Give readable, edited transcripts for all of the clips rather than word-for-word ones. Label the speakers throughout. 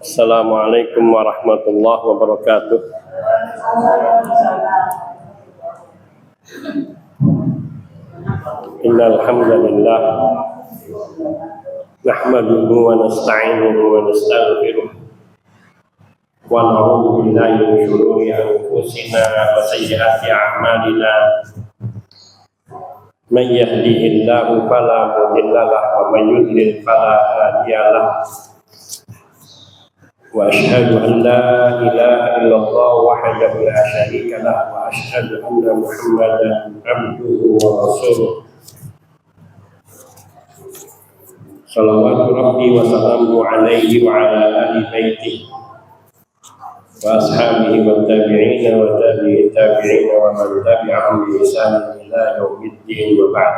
Speaker 1: Assalamualaikum warahmatullahi wabarakatuh. Innal hamdalillah nahmaduhu wa nasta'inuhu wa nastaghfiruh wa na'udzu billahi min shururi anfusina wa sayyiati a'malina. Man yahdihillahu fala mudilla lahu wa man yudlil fala hadiya lahu. Wa asyhadu an la ilaha illallah wahdahu la syarika lahu wa asyhadu anna Muhammadan abduhu wa rasuluh. Shalawatu rabbi wa salamuhu alaihi wa ala ahli baitihi wa ashabihi wa tabi'ina wa tabi'i tabi'ina wa man tabi'ahum bi ihsan ila yaumiddin wa ba'd.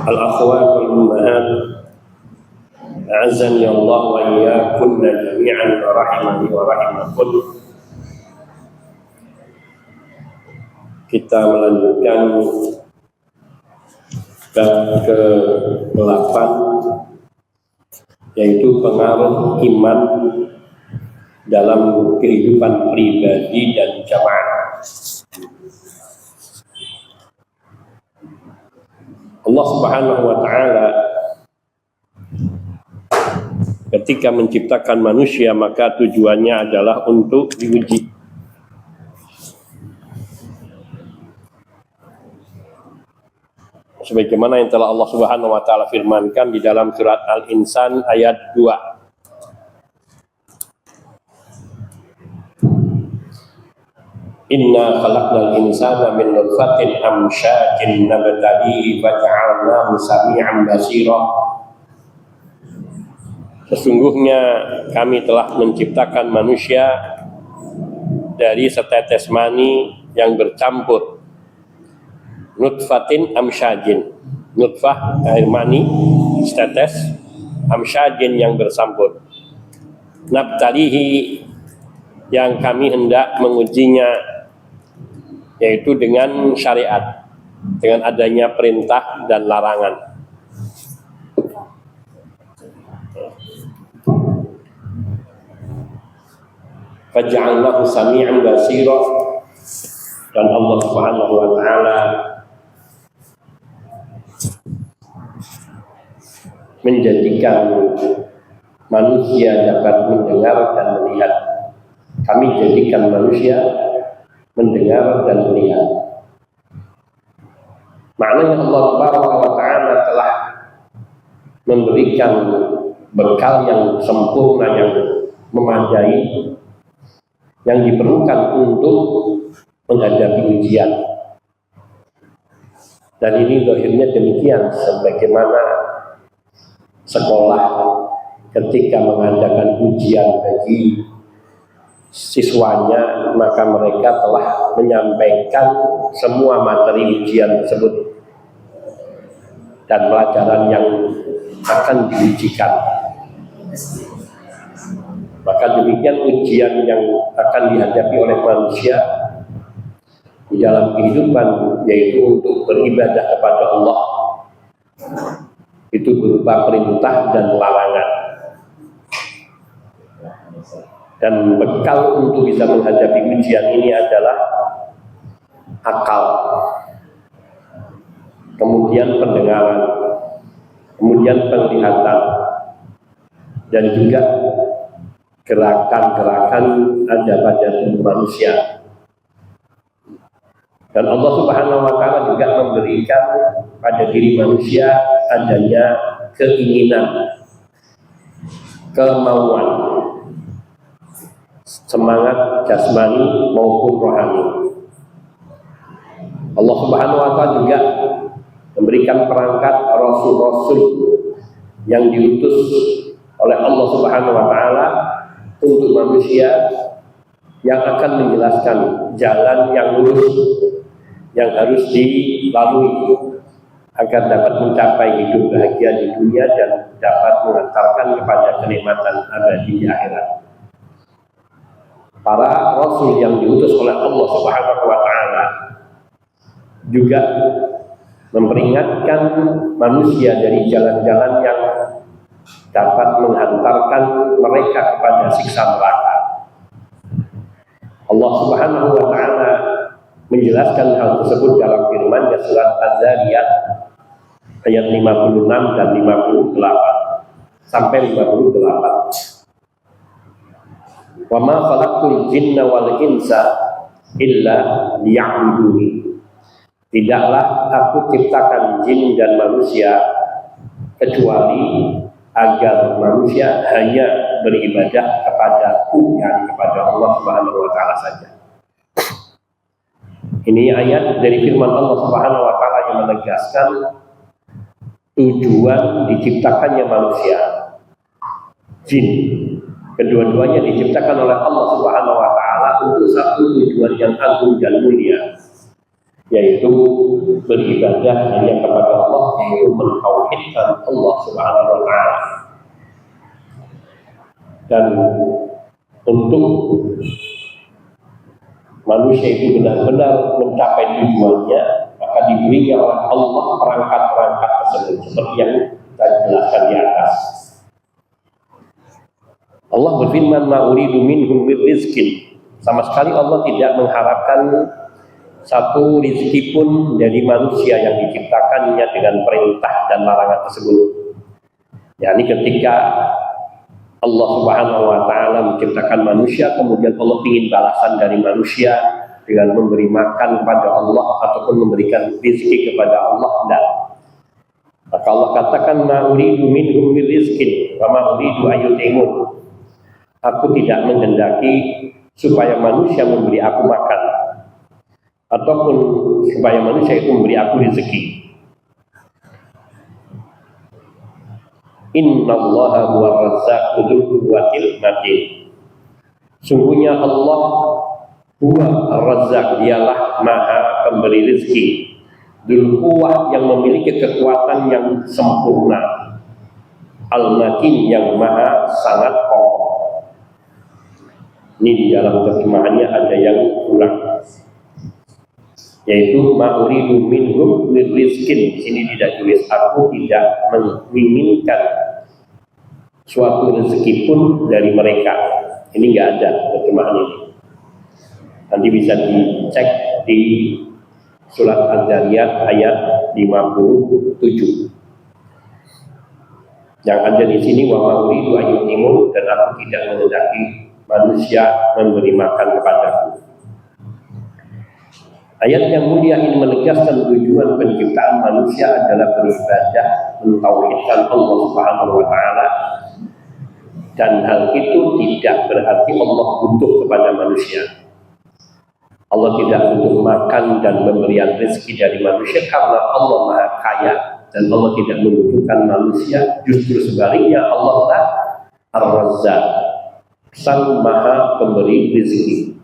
Speaker 1: Al-akhwatul ummahat, a'azzani Allah wa iyyakunna jami'an wa rahimani wa rahimakum. Kita melanjutkan bab ke-8, yaitu pengaruh iman dalam kehidupan pribadi dan jamaah. Allah Subhanahu wa ta'ala ketika menciptakan manusia, maka tujuannya adalah untuk diuji. Sebagaimana yang telah Allah Subhanahu wa ta'ala firmankan di dalam surat Al-Insan ayat 2. Inna khalaqnal insana min nutfatin amsyajin nabtalihi faja'alnahu sami'an basira. Sesungguhnya kami telah menciptakan manusia dari setetes mani yang bercampur. Nutfatin amsyajin, nutfah air mani setetes, amsyajin yang bercampur. Nabtalihi, yang kami hendak mengujinya, yaitu dengan syariat, dengan adanya perintah dan larangan. Faja'alnahu sami'an basira, dan Allah Subhanahu wa ta'ala menjadikan manusia dapat mendengar dan melihat. Kami jadikan manusia mendengar dan melihat. Maknanya Allah Subhanahu wa ta'ala telah memberikan bekal yang sempurna, yang memadai, yang diperlukan untuk menghadapi ujian. Dan ini zahirnya demikian, sebagaimana sekolah ketika mengadakan ujian bagi siswanya, maka mereka telah menyampaikan semua materi ujian tersebut dan pelajaran yang akan diujikan. Maka demikian ujian yang akan dihadapi oleh manusia di dalam kehidupan, yaitu untuk beribadah kepada Allah, itu berupa perintah dan larangan. Dan bekal untuk bisa menghadapi ujian ini adalah akal, kemudian pendengaran, kemudian penglihatan, dan juga gerakan-gerakan ada pada tubuh manusia. Dan Allah Subhanahu wa ta'ala juga memberikan pada diri manusia adanya keinginan, kemauan, semangat jasmani maupun rohani. Allah Subhanahu wa ta'ala juga memberikan perangkat rasul-rasul yang diutus oleh Allah Subhanahu wa ta'ala untuk manusia, yang akan menjelaskan jalan yang lurus yang harus dilalui agar dapat mencapai hidup bahagia di dunia dan dapat mengantarkan kepada kenikmatan abadi di akhirat. Para rasul yang diutus oleh Allah Subhanahu wa ta'ala juga memperingatkan manusia dari jalan-jalan yang dapat menghantarkan mereka kepada siksa neraka. Allah Subhanahu wa taala menjelaskan hal tersebut dalam firman-Nya surat Az-Zariyat ayat 56 dan 58 sampai 58. Wa ma khalaqtul jinna wal insa illa liya'buduni. Tidaklah aku ciptakan jin dan manusia kecuali agar manusia hanya beribadah kepadaku, yang kepada Allah Subhanahu wa taala saja. Ini ayat dari firman Allah Subhanahu wa taala yang menegaskan tujuan diciptakannya manusia, jin. Kedua-duanya diciptakan oleh Allah Subhanahu wa taala untuk satu tujuan yang agung dan mulia, yaitu beribadah hanya kepada Allah, yaitu mentauhidkan Allah Subhanahu wa taala. Dan untuk manusia itu benar-benar mencapai tujuannya, maka diberinya oleh Allah perangkat-perangkat tersebut seperti yang kita jelaskan di atas. Allah berfirman, "Ma uridu minhum min rizqin." Sama sekali Allah tidak mengharapkan satu rizki pun dari manusia yang diciptakannya dengan perintah dan larangan tersebut. Yani ketika Allah Subhanahu wa taala menciptakan manusia, kemudian Allah ingin balasan dari manusia dengan memberi makan kepada Allah ataupun memberikan rizki kepada Allah, tidak. Maka Allah katakan, "Ma uridu minhum min rizqin wa ma uridu ayyutimun." Aku tidak menghendaki supaya manusia memberi aku makan ataupun supaya manusia itu memberi aku rezeki. Innallaha huwa razzaqu dzul quwwatil matin. Sungguhnya Allah huwa ar-razzaq, dialah maha pemberi rezeki, dzul quwwah, yang memiliki kekuatan yang sempurna, al-matin, yang maha sangat kokoh. Ini di dalam terjemahannya ada yang kurang, yaitu ma'uridu minhum min rizkin. Di sini tidak tulis aku tidak menginginkan suatu rezeki pun dari mereka. Ini nggak ada terjemahan ini. Nanti bisa dicek di surat Az-Zariyat ayat 57. Yang ada di sini, wa ma'uridu ayyutimun, dan aku tidak menghendaki manusia memberi makan kepadaku. Ayat yang mulia ini menegaskan tujuan penciptaan manusia adalah beribadah, mentauhidkan Allah Subhanahu wa taala, dan hal itu tidak berarti Allah butuh kepada manusia. Allah tidak butuh makan dan pemberian rezeki dari manusia karena Allah Maha Kaya, dan Allah tidak membutuhkan manusia. Justru sebaliknya, Allah lah Ar-Razzaq, Sang Maha Pemberi rezeki,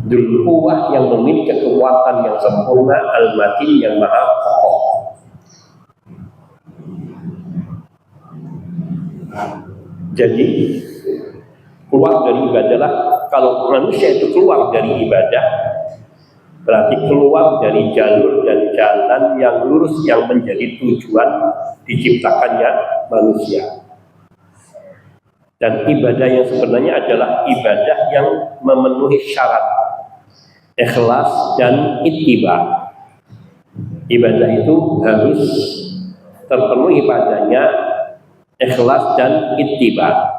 Speaker 1: dzul quwwah, yang memiliki kekuatan yang sempurna, al-matin, yang maha kokoh. Jadi keluar dari ibadah, kalau manusia itu keluar dari ibadah, berarti keluar dari jalur dan jalan yang lurus yang menjadi tujuan diciptakannya manusia. Dan ibadah yang sebenarnya adalah ibadah yang memenuhi syarat ikhlas dan ittiba. Ibadah itu harus terpenuhi padanya ikhlas dan ittiba.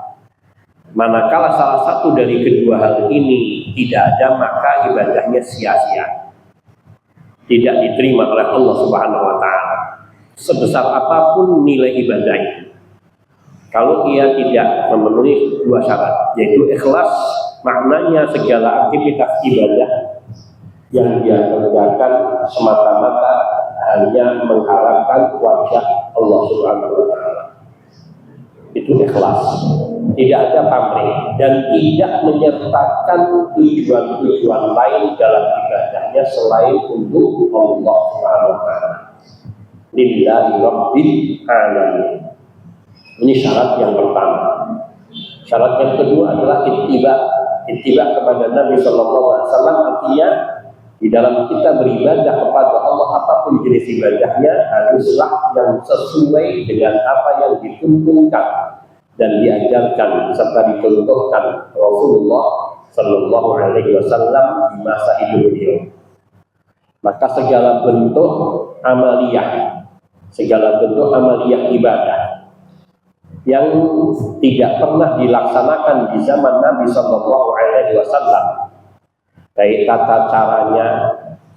Speaker 1: Manakala salah satu dari kedua hal ini tidak ada, maka ibadahnya sia-sia, tidak diterima oleh Allah Subhanahu wa taala, sebesar apapun nilai ibadahnya. Kalau ia tidak memenuhi dua syarat, yaitu ikhlas, maknanya segala aktivitas ibadah yang dia kerjakan semata-mata hanya mengharapkan wajah Allah Subhanahu wa taala. Itu ikhlas, tidak ada pamrih dan tidak menyertakan tujuan-tujuan lain dalam ibadahnya selain untuk Allah Subhanahu wa taala. Lillahi rabbil alamin. Ini syarat yang pertama. Syarat yang kedua adalah ittiba. Ittiba kepada Nabi Sallallahu Alaihi Wasallam, artinya di dalam kita beribadah kepada Allah, apapun jenis ibadahnya haruslah yang sesuai dengan apa yang dituntunkan dan diajarkan serta dicontohkan Rasulullah Sallallahu Alaihi Wasallam di masa hidup beliau. Maka segala bentuk amaliyah ibadah yang tidak pernah dilaksanakan di zaman Nabi Sallallahu Alaihi Wasallam, baik tata caranya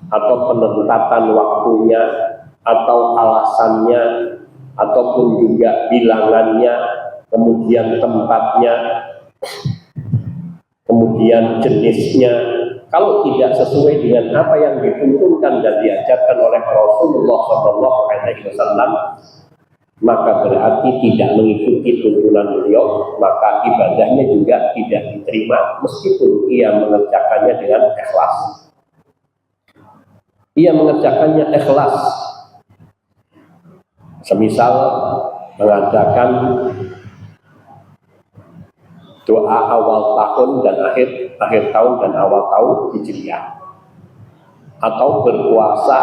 Speaker 1: atau penempatan waktunya atau alasannya ataupun juga bilangannya, kemudian tempatnya, kemudian jenisnya, kalau tidak sesuai dengan apa yang dituntunkan dan diajarkan oleh Rasulullah SAW, maka berarti tidak mengikuti tuntunan beliau, maka ibadahnya juga tidak diterima meskipun ia mengerjakannya dengan ikhlas. Ia mengerjakannya ikhlas, semisal mengadakan doa awal tahun dan akhir tahun dan awal tahun Hijriah, atau berpuasa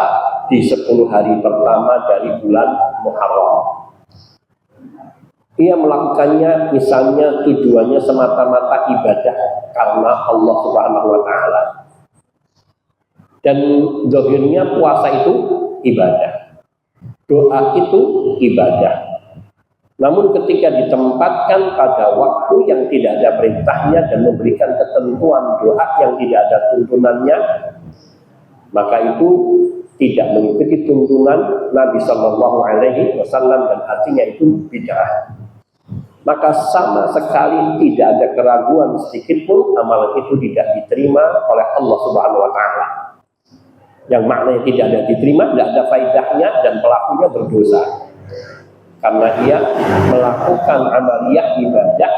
Speaker 1: di 10 hari pertama dari bulan Muharram. Ia melakukannya misalnya tujuannya semata-mata ibadah karena Allah Subhanahu wa Ta'ala, dan zahirnya puasa itu ibadah, doa itu ibadah. Namun ketika ditempatkan pada waktu yang tidak ada perintahnya dan memberikan ketentuan doa yang tidak ada tuntunannya, maka itu tidak mengikuti tuntunan Nabi Sallallahu Alaihi Wasallam dan artinya itu bid'ah. Maka sama sekali tidak ada keraguan sedikit pun amalan itu tidak diterima oleh Allah Subhanahu Wa Taala. Yang maknanya tidak ada diterima, tidak ada faedahnya dan pelakunya berdosa. Karena dia melakukan amaliyah ibadah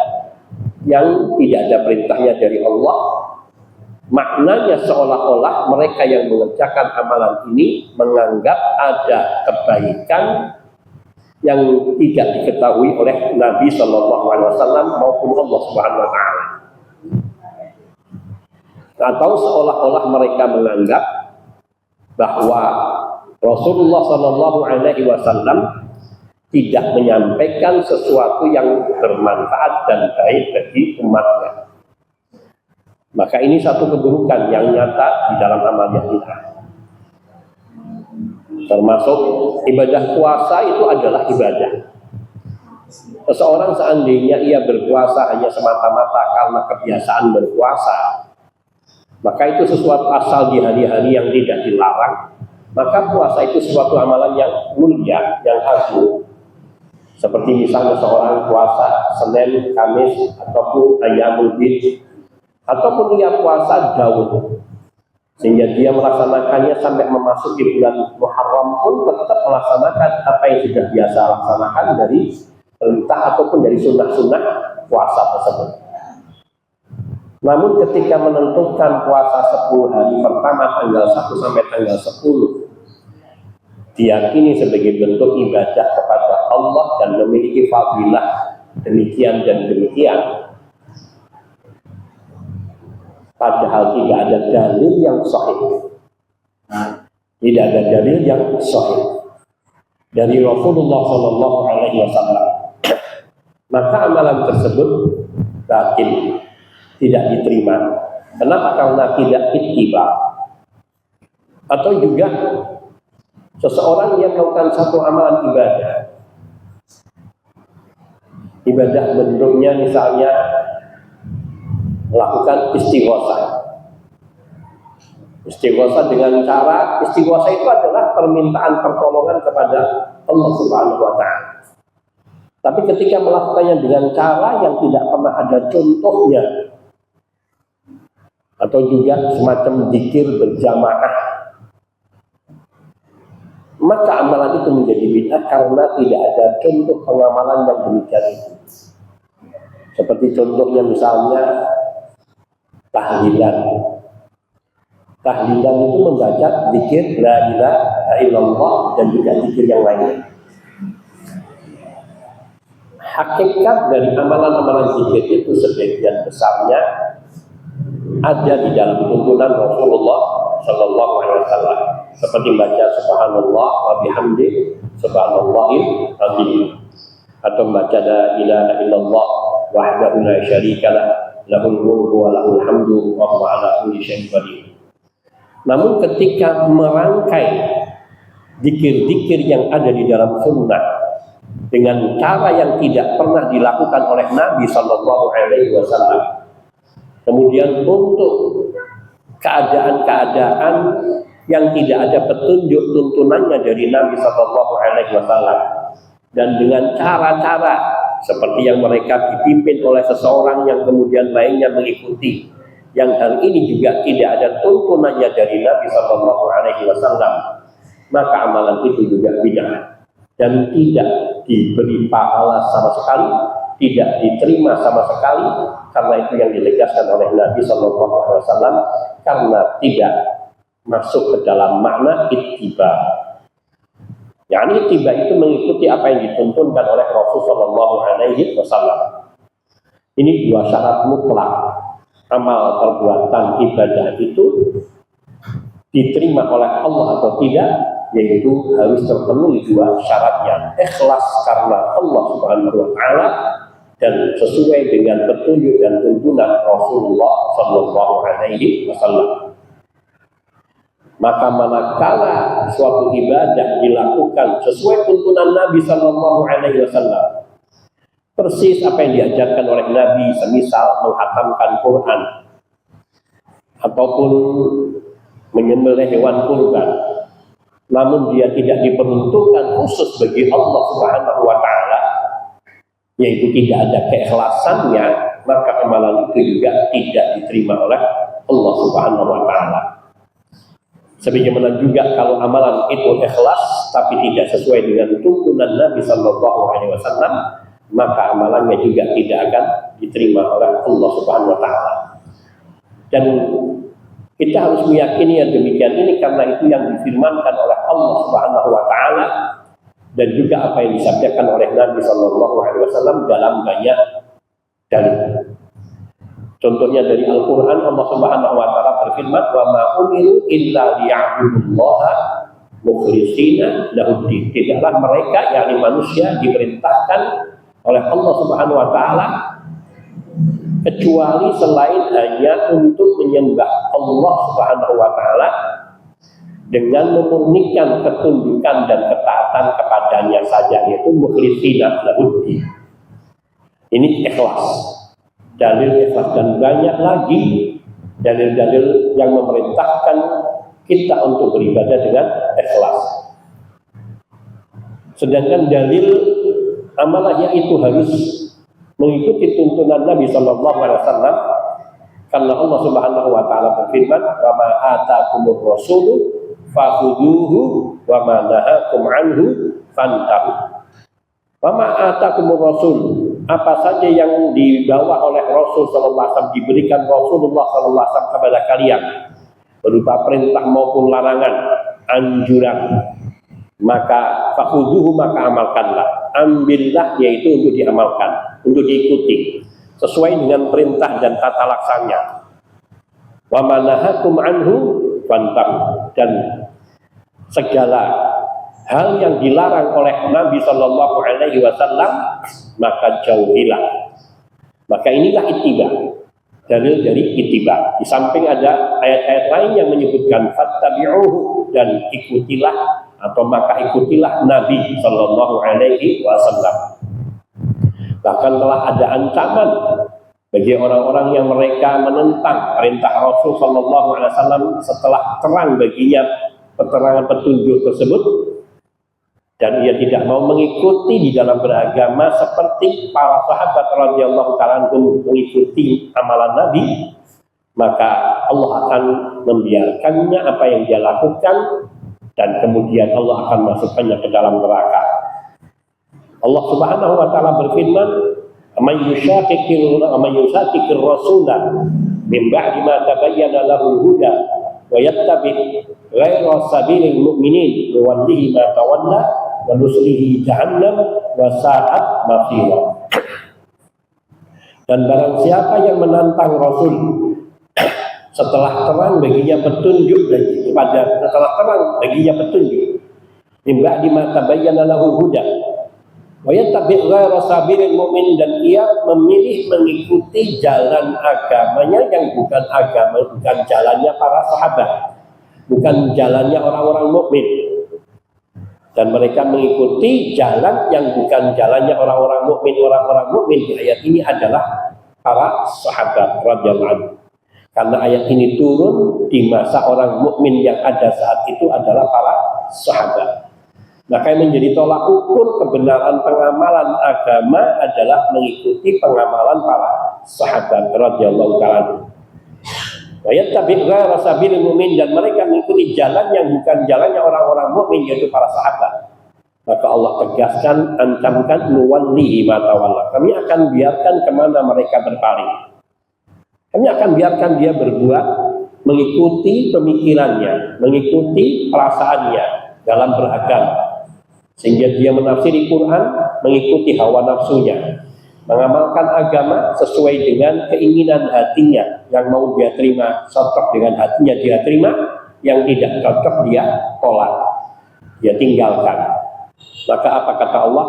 Speaker 1: yang tidak ada perintahnya dari Allah. Maknanya seolah-olah mereka yang mengerjakan amalan ini menganggap ada kebaikan yang tidak diketahui oleh Nabi Sallallahu Alaihi Wasallam maupun Allah Subhanahu Wa Taala. Atau seolah-olah mereka menganggap bahwa Rasulullah Sallallahu Alaihi Wasallam tidak menyampaikan sesuatu yang bermanfaat dan baik bagi umatnya. Maka ini satu keburukan yang nyata di dalam amaliyah kita. Termasuk ibadah puasa itu adalah ibadah. Seseorang seandainya ia berpuasa hanya semata-mata karena kebiasaan berpuasa, maka itu sesuatu asal di hari-hari yang tidak dilarang. Maka puasa itu suatu amalan yang mulia, yang agung. Seperti misalnya seorang puasa Senin, Kamis, ataupun Ayyamul Bid, ataupun ia puasa Daud, sehingga dia melaksanakannya sampai memasuki bulan Muharram pun tetap melaksanakan apa yang sudah biasa laksanakan dari perintah ataupun dari sunnah-sunnah puasa tersebut. Namun ketika menentukan puasa 10 hari pertama tanggal 1 sampai tanggal 10 diyakini sebagai bentuk ibadah kepada Allah dan memiliki fadilah demikian dan demikian, padahal tidak ada dalil yang sahih, tidak ada dalil yang sahih dari Rasulullah Sallallahu Alaihi Wasallam, maka amalan tersebut batil, tidak diterima. Kenapa? Karena tidak ittiba. Atau juga seseorang yang melakukan satu amalan ibadah bentuknya misalnya melakukan istighosah. Istighosah dengan cara, istighosah itu adalah permintaan pertolongan kepada Allah Subhanahu wa Ta'ala. Tapi ketika melakukannya dengan cara yang tidak pernah ada contohnya, atau juga semacam zikir berjamaah, maka amalan itu menjadi bid'ah karena tidak ada contoh pengamalan yang demikian itu. Seperti contohnya misalnya tahlilan. Tahlilan itu membaca zikir la ilaha illallah dan juga zikir yang lainnya. Hakikat dari amalan-amalan zikir itu sebagian besarnya ada di dalam tuntunan Rasulullah Sallallahu Alaihi Wasallam, seperti baca Subhanallah wa bihamdi Subhanallahil azim, atau membaca la ilaha illallah wahdahu la syarikalah lahul mulku wa lahul hamdu wa huwa ala kulli syai'in qadir. Namun ketika merangkai zikir-zikir yang ada di dalam sunnah dengan cara yang tidak pernah dilakukan oleh Nabi Sallallahu Alaihi Wasallam, kemudian untuk keadaan-keadaan yang tidak ada petunjuk tuntunannya dari Nabi Sallallahu Alaihi Wasallam, dan dengan cara-cara seperti yang mereka dipimpin oleh seseorang yang kemudian lainnya mengikuti, yang hal ini juga tidak ada tuntunannya dari Nabi Sallallahu Alaihi Wasallam, maka amalan itu juga bid'ah dan tidak diberi pahala sama sekali, tidak diterima sama sekali, karena itu yang dinegaskan oleh Nabi Sallallahu Alaihi Wasallam, karena tidak masuk ke dalam makna ittiba. Yani ittiba itu mengikuti apa yang dituntunkan oleh Rasul Sallallahu Alaihi Wasallam. Ini dua syarat mutlak. Amal perbuatan ibadah itu diterima oleh Allah atau tidak, yaitu harus terpenuhi dua syaratnya: ikhlas karena Allah Subhanahu wa Ta'ala dan sesuai dengan petunjuk dan tuntunan Rasulullah Sallallahu Alaihi Wasallam. Maka manakala suatu ibadah dilakukan sesuai tuntunan Nabi Sallallahu Alaihi Wasallam, persis apa yang diajarkan oleh Nabi, semisal menghatamkan Quran ataupun menyembelih hewan kurban, namun dia tidak diperuntukkan khusus bagi Allah Subhanahu wa Ta'ala, yaitu tidak ada keikhlasannya, maka amalan itu juga tidak diterima oleh Allah Subhanahu wa Ta'ala. Sebagaimana juga kalau amalan itu ikhlas tapi tidak sesuai dengan tuntunan Nabi Sallallahu Alaihi Wasallam, maka amalannya juga tidak akan diterima oleh Allah Subhanahu wa Ta'ala. Dan kita harus meyakini yang demikian ini karena itu yang difirmankan oleh Allah Subhanahu wa Ta'ala, dan juga apa yang disabdakan oleh Nabi Sallallahu Alaihi Wasallam dalam banyak dalil. Contohnya dari Al-Quran, Allah Subhanahu wa Ta'ala berfirman, wa ma umiru illa liya'budullaha mukhlishina lahuddin. Tidaklah mereka, yakni manusia, diperintahkan oleh Allah Subhanahu wa Ta'ala kecuali selain hanya untuk menyembah Allah Subhanahu wa Ta'ala dengan memurnikan ketundukan dan ketaatan kepadanya saja, yaitu mukhlishina lahuddin. Ini ikhlas. Dalil ikhlas, dan banyak lagi dalil-dalil yang memerintahkan kita untuk beribadah dengan ikhlas. Sedangkan dalil amalahnya itu harus mengikuti tuntunan Nabi Sallallahu Alaihi Wasallam, karena Allah Subhanahu wa Ta'ala berfirman, wa ma atakumur rasulu fakhuduhu wa ma nahakum anhu fantahu. Wa ma atakumur rasul, apa saja yang dibawa oleh Rasul Sallallahu Alaihi Wasallam, diberikan Rasulullah Sallallahu Alaihi Wasallam kepada kalian berupa perintah maupun larangan, anjuran, maka fakhuduhu, maka amalkanlah, ambillah, yaitu untuk diamalkan, untuk diikuti sesuai dengan perintah dan tata laksananya. Wa manahakum anhu fantahu, dan segala hal yang dilarang oleh Nabi Sallallahu Alaihi Wasallam maka jauhilah. Maka inilah ittiba, dalil dari ittiba. Di samping ada ayat-ayat lain yang menyebutkan fattabi'uhu, dan ikutilah atau maka ikutilah Nabi Sallallahu Alaihi Wasallam. Bahkan telah ada ancaman bagi orang-orang yang mereka menentang perintah Rasul Sallallahu Alaihi Wasallam setelah terang baginya keterangan petunjuk tersebut, dan ia tidak mau mengikuti di dalam beragama seperti para sahabat radhiyallahu ta'ala mengikuti amalan Nabi, maka Allah akan membiarkannya apa yang dia lakukan, dan kemudian Allah akan masukkannya ke dalam neraka. Allah Subhanahu wa Ta'ala berfirman, "Man yushaqiqir rasula min ba'di ma tabayyana lahul huda wa yattabi' ghayra sabilil mu'minin nuwallihi ma tawalla wa nuslihi jahannam wa sa'at masira." Dan barang siapa yang menantang Rasul setelah terang baginya petunjuk, setelah terang baginya petunjuk, min ba'di ma tabayyana lahul huda, Wa yattabi' ghayra sabilil mu'min, dan ia memilih mengikuti jalan agamanya yang bukan agama, bukan jalannya para sahabat, bukan jalannya orang-orang mukmin. Dan mereka mengikuti jalan yang bukan jalannya orang-orang mukmin. Orang-orang mukmin di ayat ini adalah para sahabat radhiyallahu anhu. Karena ayat ini turun di masa orang mukmin yang ada saat itu adalah para sahabat. Maka yang menjadi tolak ukur kebenaran pengamalan agama adalah mengikuti pengamalan para sahabat radhiyallahu ta'ala. Wa yattabi' ghayra sabilil mu'min, dan mereka mengikuti jalan yang bukan jalannya orang-orang mukmin, yaitu para sahabat. Maka Allah tegaskan, ancamkan, nuwallihi ma tawalla. Kami akan biarkan kemana mereka berpaling. Kami akan biarkan dia berbuat mengikuti pemikirannya, mengikuti perasaannya dalam beragama. Sehingga dia menafsiri Quran mengikuti hawa nafsunya, mengamalkan agama sesuai dengan keinginan hatinya. Yang mau dia terima, cocok dengan hatinya dia terima. Yang tidak cocok dia tolak, dia tinggalkan. Maka apa kata Allah?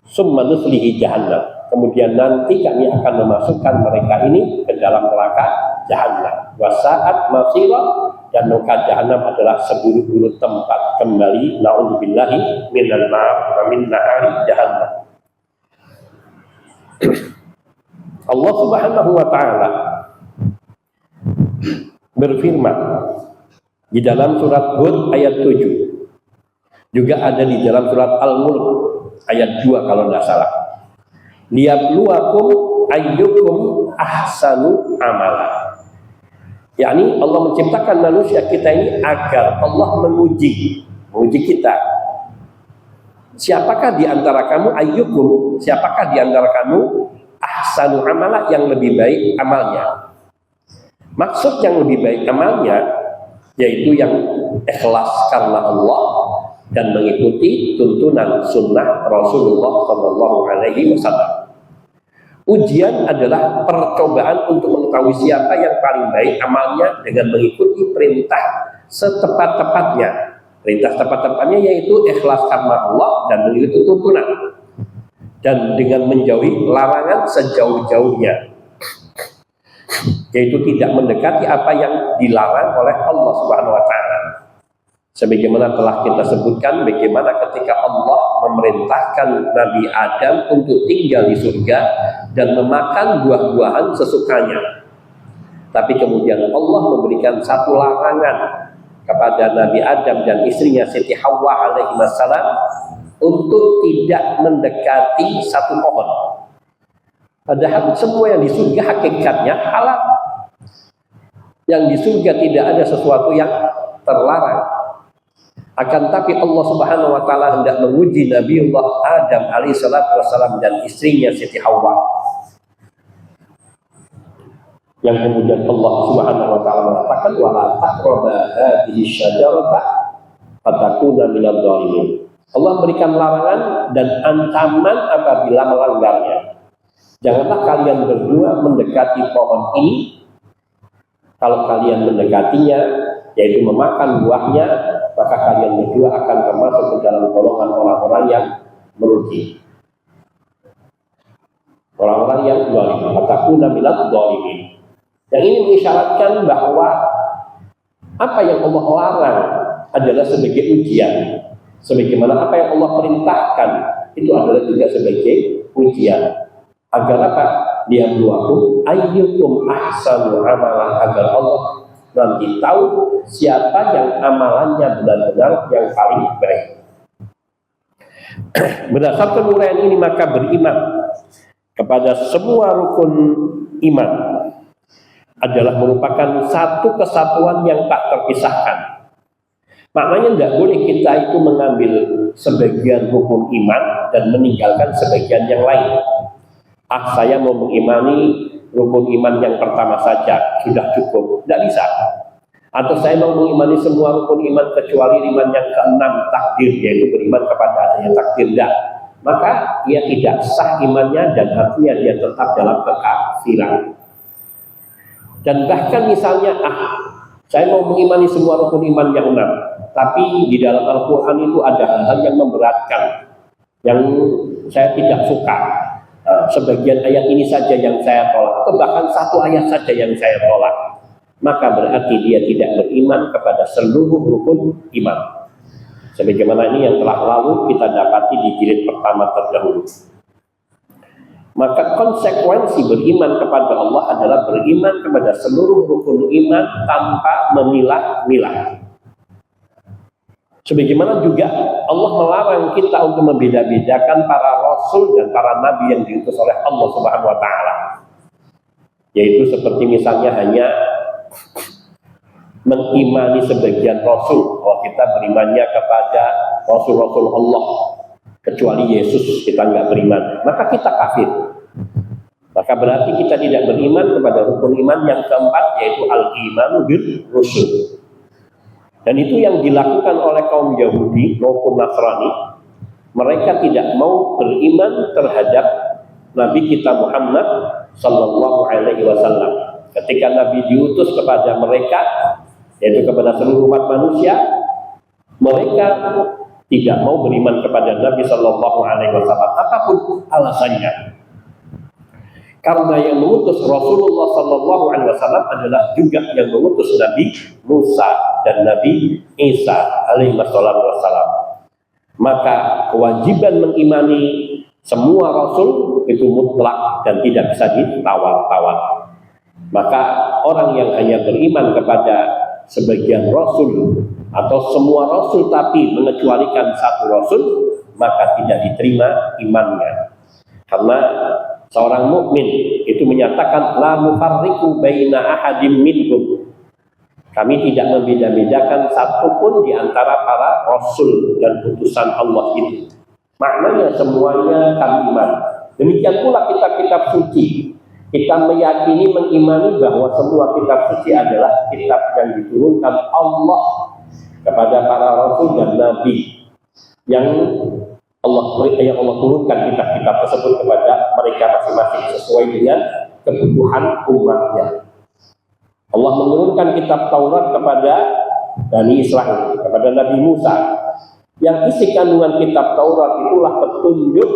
Speaker 1: Summa nuslihi jahannam. Kemudian nanti kami akan memasukkan mereka ini ke dalam neraka jahannam. Wasa'at masira, dan neraka jahannam adalah seburuk-buruk tempat kembali. Na'udzubillahi minan nar wa min nari jahannam. Allah Subhanahu wa ta'ala berfirman di dalam surat Hud ayat 7. Juga ada di dalam surat Al-Mulk ayat 2 kalau tidak salah. Liyabluwakum ayyukum ahsanu amala. yakni Allah menciptakan manusia kita ini agar Allah menguji kita. Siapakah di antara kamu ayyukum? Siapakah di antara kamu ahsanu amala, yang lebih baik amalnya? Maksud yang lebih baik amalnya yaitu yang ikhlas karena Allah dan mengikuti tuntunan sunnah Rasulullah Shallallahu Alaihi Wasallam. Ujian adalah percobaan untuk mengetahui siapa yang paling baik amalnya dengan mengikuti perintah setepat-tepatnya. Perintah setepat-tepatnya yaitu ikhlas karena Allah dan mengikuti tuntunan, dan dengan menjauhi larangan sejauh-jauhnya, yaitu tidak mendekati apa yang dilarang oleh Allah Subhanahu wa Ta'ala. Sebagaimana telah kita sebutkan, bagaimana ketika Allah memerintahkan Nabi Adam untuk tinggal di surga dan memakan buah-buahan sesukanya, tapi kemudian Allah memberikan satu larangan kepada Nabi Adam dan istrinya Siti Hawa alaihi wassalam untuk tidak mendekati satu pohon. Padahal semua yang di surga hakikatnya halal. Yang di surga tidak ada sesuatu yang terlarang. Akan tapi Allah Subhanahu wa Ta'ala hendak menguji Nabiullah Adam alaihi salatu wassalam dan istrinya Siti Hawa, yang kemudian Allah Subhanahu wa Ta'ala mengatakan wala taqrabu hadhihi syajarata fatakuna minadh dhalimin. Allah memberikan larangan dan ancaman apabila melanggarnya. Janganlah kalian berdua mendekati pohon ini. Kalau kalian mendekatinya, yaitu memakan buahnya, maka kalian berdua akan termasuk ke dalam golongan orang-orang yang merugi, orang-orang yang zalim. Fatakuna minadh dhalimin. Yang ini mengisyaratkan bahwa apa yang Allah larang adalah sebagai ujian, sebagaimana apa yang Allah perintahkan itu adalah juga sebagai ujian. Agar apa? Liyabluwakum ayyukum ahsanu amalan, agar Allah nanti tahu siapa yang amalannya benar-benar yang paling baik. Berdasarkan uraian ini maka beriman kepada semua rukun iman adalah merupakan satu kesatuan yang tak terpisahkan. Maknanya tidak boleh kita itu mengambil sebagian rukun iman dan meninggalkan sebagian yang lain. Saya mau mengimani rukun iman yang pertama saja, sudah cukup. Tidak bisa. Atau saya mau mengimani semua rukun iman kecuali iman yang keenam, takdir, yaitu beriman kepada adanya takdir. Tidak. Maka ia tidak sah imannya dan artinya dia tetap dalam kekafiran. Dan bahkan misalnya, saya mau mengimani semua rukun iman yang 6, tapi di dalam Al-Quran itu ada hal-hal yang memberatkan. yang saya tidak suka, sebagian ayat ini saja yang saya tolak, atau bahkan satu ayat saja yang saya tolak, maka berarti dia tidak beriman kepada seluruh rukun iman. Sebagaimana ini yang telah lalu kita dapati di jilid pertama terdahulu. Maka konsekuensi beriman kepada Allah adalah beriman kepada seluruh rukun iman tanpa memilah-milah. Sebagaimana juga Allah melarang kita untuk membeda-bedakan para rasul dan para nabi yang diutus oleh Allah Subhanahu wa taala. Yaitu seperti misalnya hanya mengimani sebagian rasul, kalau kita berimannya kepada rasul-rasul Allah, kecuali Yesus kita nggak beriman, maka kita kafir. Maka berarti kita tidak beriman kepada rukun iman yang keempat, yaitu al-imanu bir rusul. Dan itu yang dilakukan oleh kaum Yahudi maupun Nasrani. Mereka tidak mau beriman terhadap Nabi kita Muhammad Sallallahu Alaihi Wasallam. Ketika Nabi diutus kepada mereka, yaitu kepada seluruh umat manusia, mereka tidak mau beriman kepada Nabi Sallallahu Alaihi Wasallam, apapun alasannya. Karena yang mengutus Rasulullah Sallallahu Alaihi Wasallam adalah juga yang mengutus Nabi Musa dan Nabi Isa Alaihi Wasallam. Maka kewajiban mengimani semua Rasul itu mutlak dan tidak bisa ditawar-tawar. Maka orang yang hanya beriman kepada sebagian Rasul atau semua Rasul tapi mengecualikan satu Rasul, maka tidak diterima imannya. Karena seorang mukmin itu menyatakan la nufarriqu baina ahadim minhum. Kami tidak membeda-bedakan satupun di antara para rasul dan utusan Allah itu. Maknanya semuanya kami iman. Demikian pula kitab-kitab suci. Kita meyakini, mengimani bahwa semua kitab suci adalah kitab yang diturunkan Allah kepada para rasul dan nabi yang Allah turunkan kitab-kitab tersebut kepada mereka masing-masing sesuai dengan kebutuhan umatnya. Allah menurunkan kitab Taurat kepada Bani Israel, kepada Nabi Musa. Yang isi kandungan kitab Taurat itulah petunjuk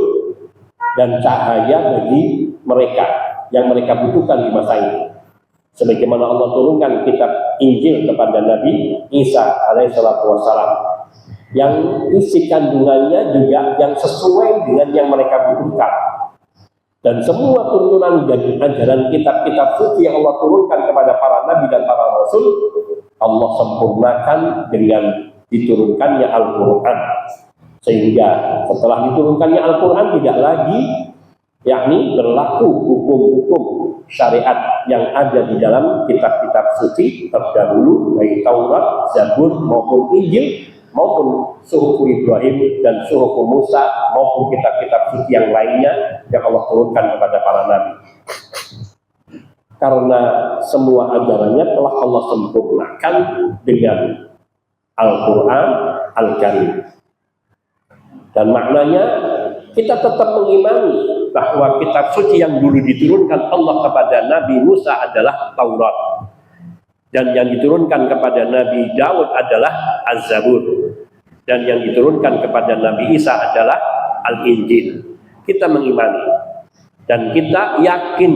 Speaker 1: dan cahaya bagi mereka yang mereka butuhkan di masa ini. Sebagaimana Allah turunkan kitab Injil kepada Nabi Isa alaihissalatu wassalam, yang isi kandungannya juga yang sesuai dengan yang mereka butuhkan. Dan semua turunan dan ajaran kitab-kitab suci yang Allah turunkan kepada para nabi dan para rasul, Allah sempurnakan dengan diturunkannya Al-Quran. Sehingga setelah diturunkannya Al-Quran tidak lagi yakni berlaku hukum-hukum syariat yang ada di dalam kitab-kitab suci terdahulu, baik Taurat, Zabur maupun Injil, maupun suhuf Ibrahim dan suhuf Musa, maupun kitab-kitab suci yang lainnya yang Allah turunkan kepada para nabi. Karena semua ajarannya telah Allah sempurnakan dengan Al-Quran Al-Karim. Dan maknanya kita tetap mengimani bahwa kitab suci yang dulu diturunkan Allah kepada Nabi Musa adalah Taurat, dan yang diturunkan kepada Nabi Daud adalah Az-Zabur, dan yang diturunkan kepada Nabi Isa adalah Al-Injil. Kita mengimani dan kita yakin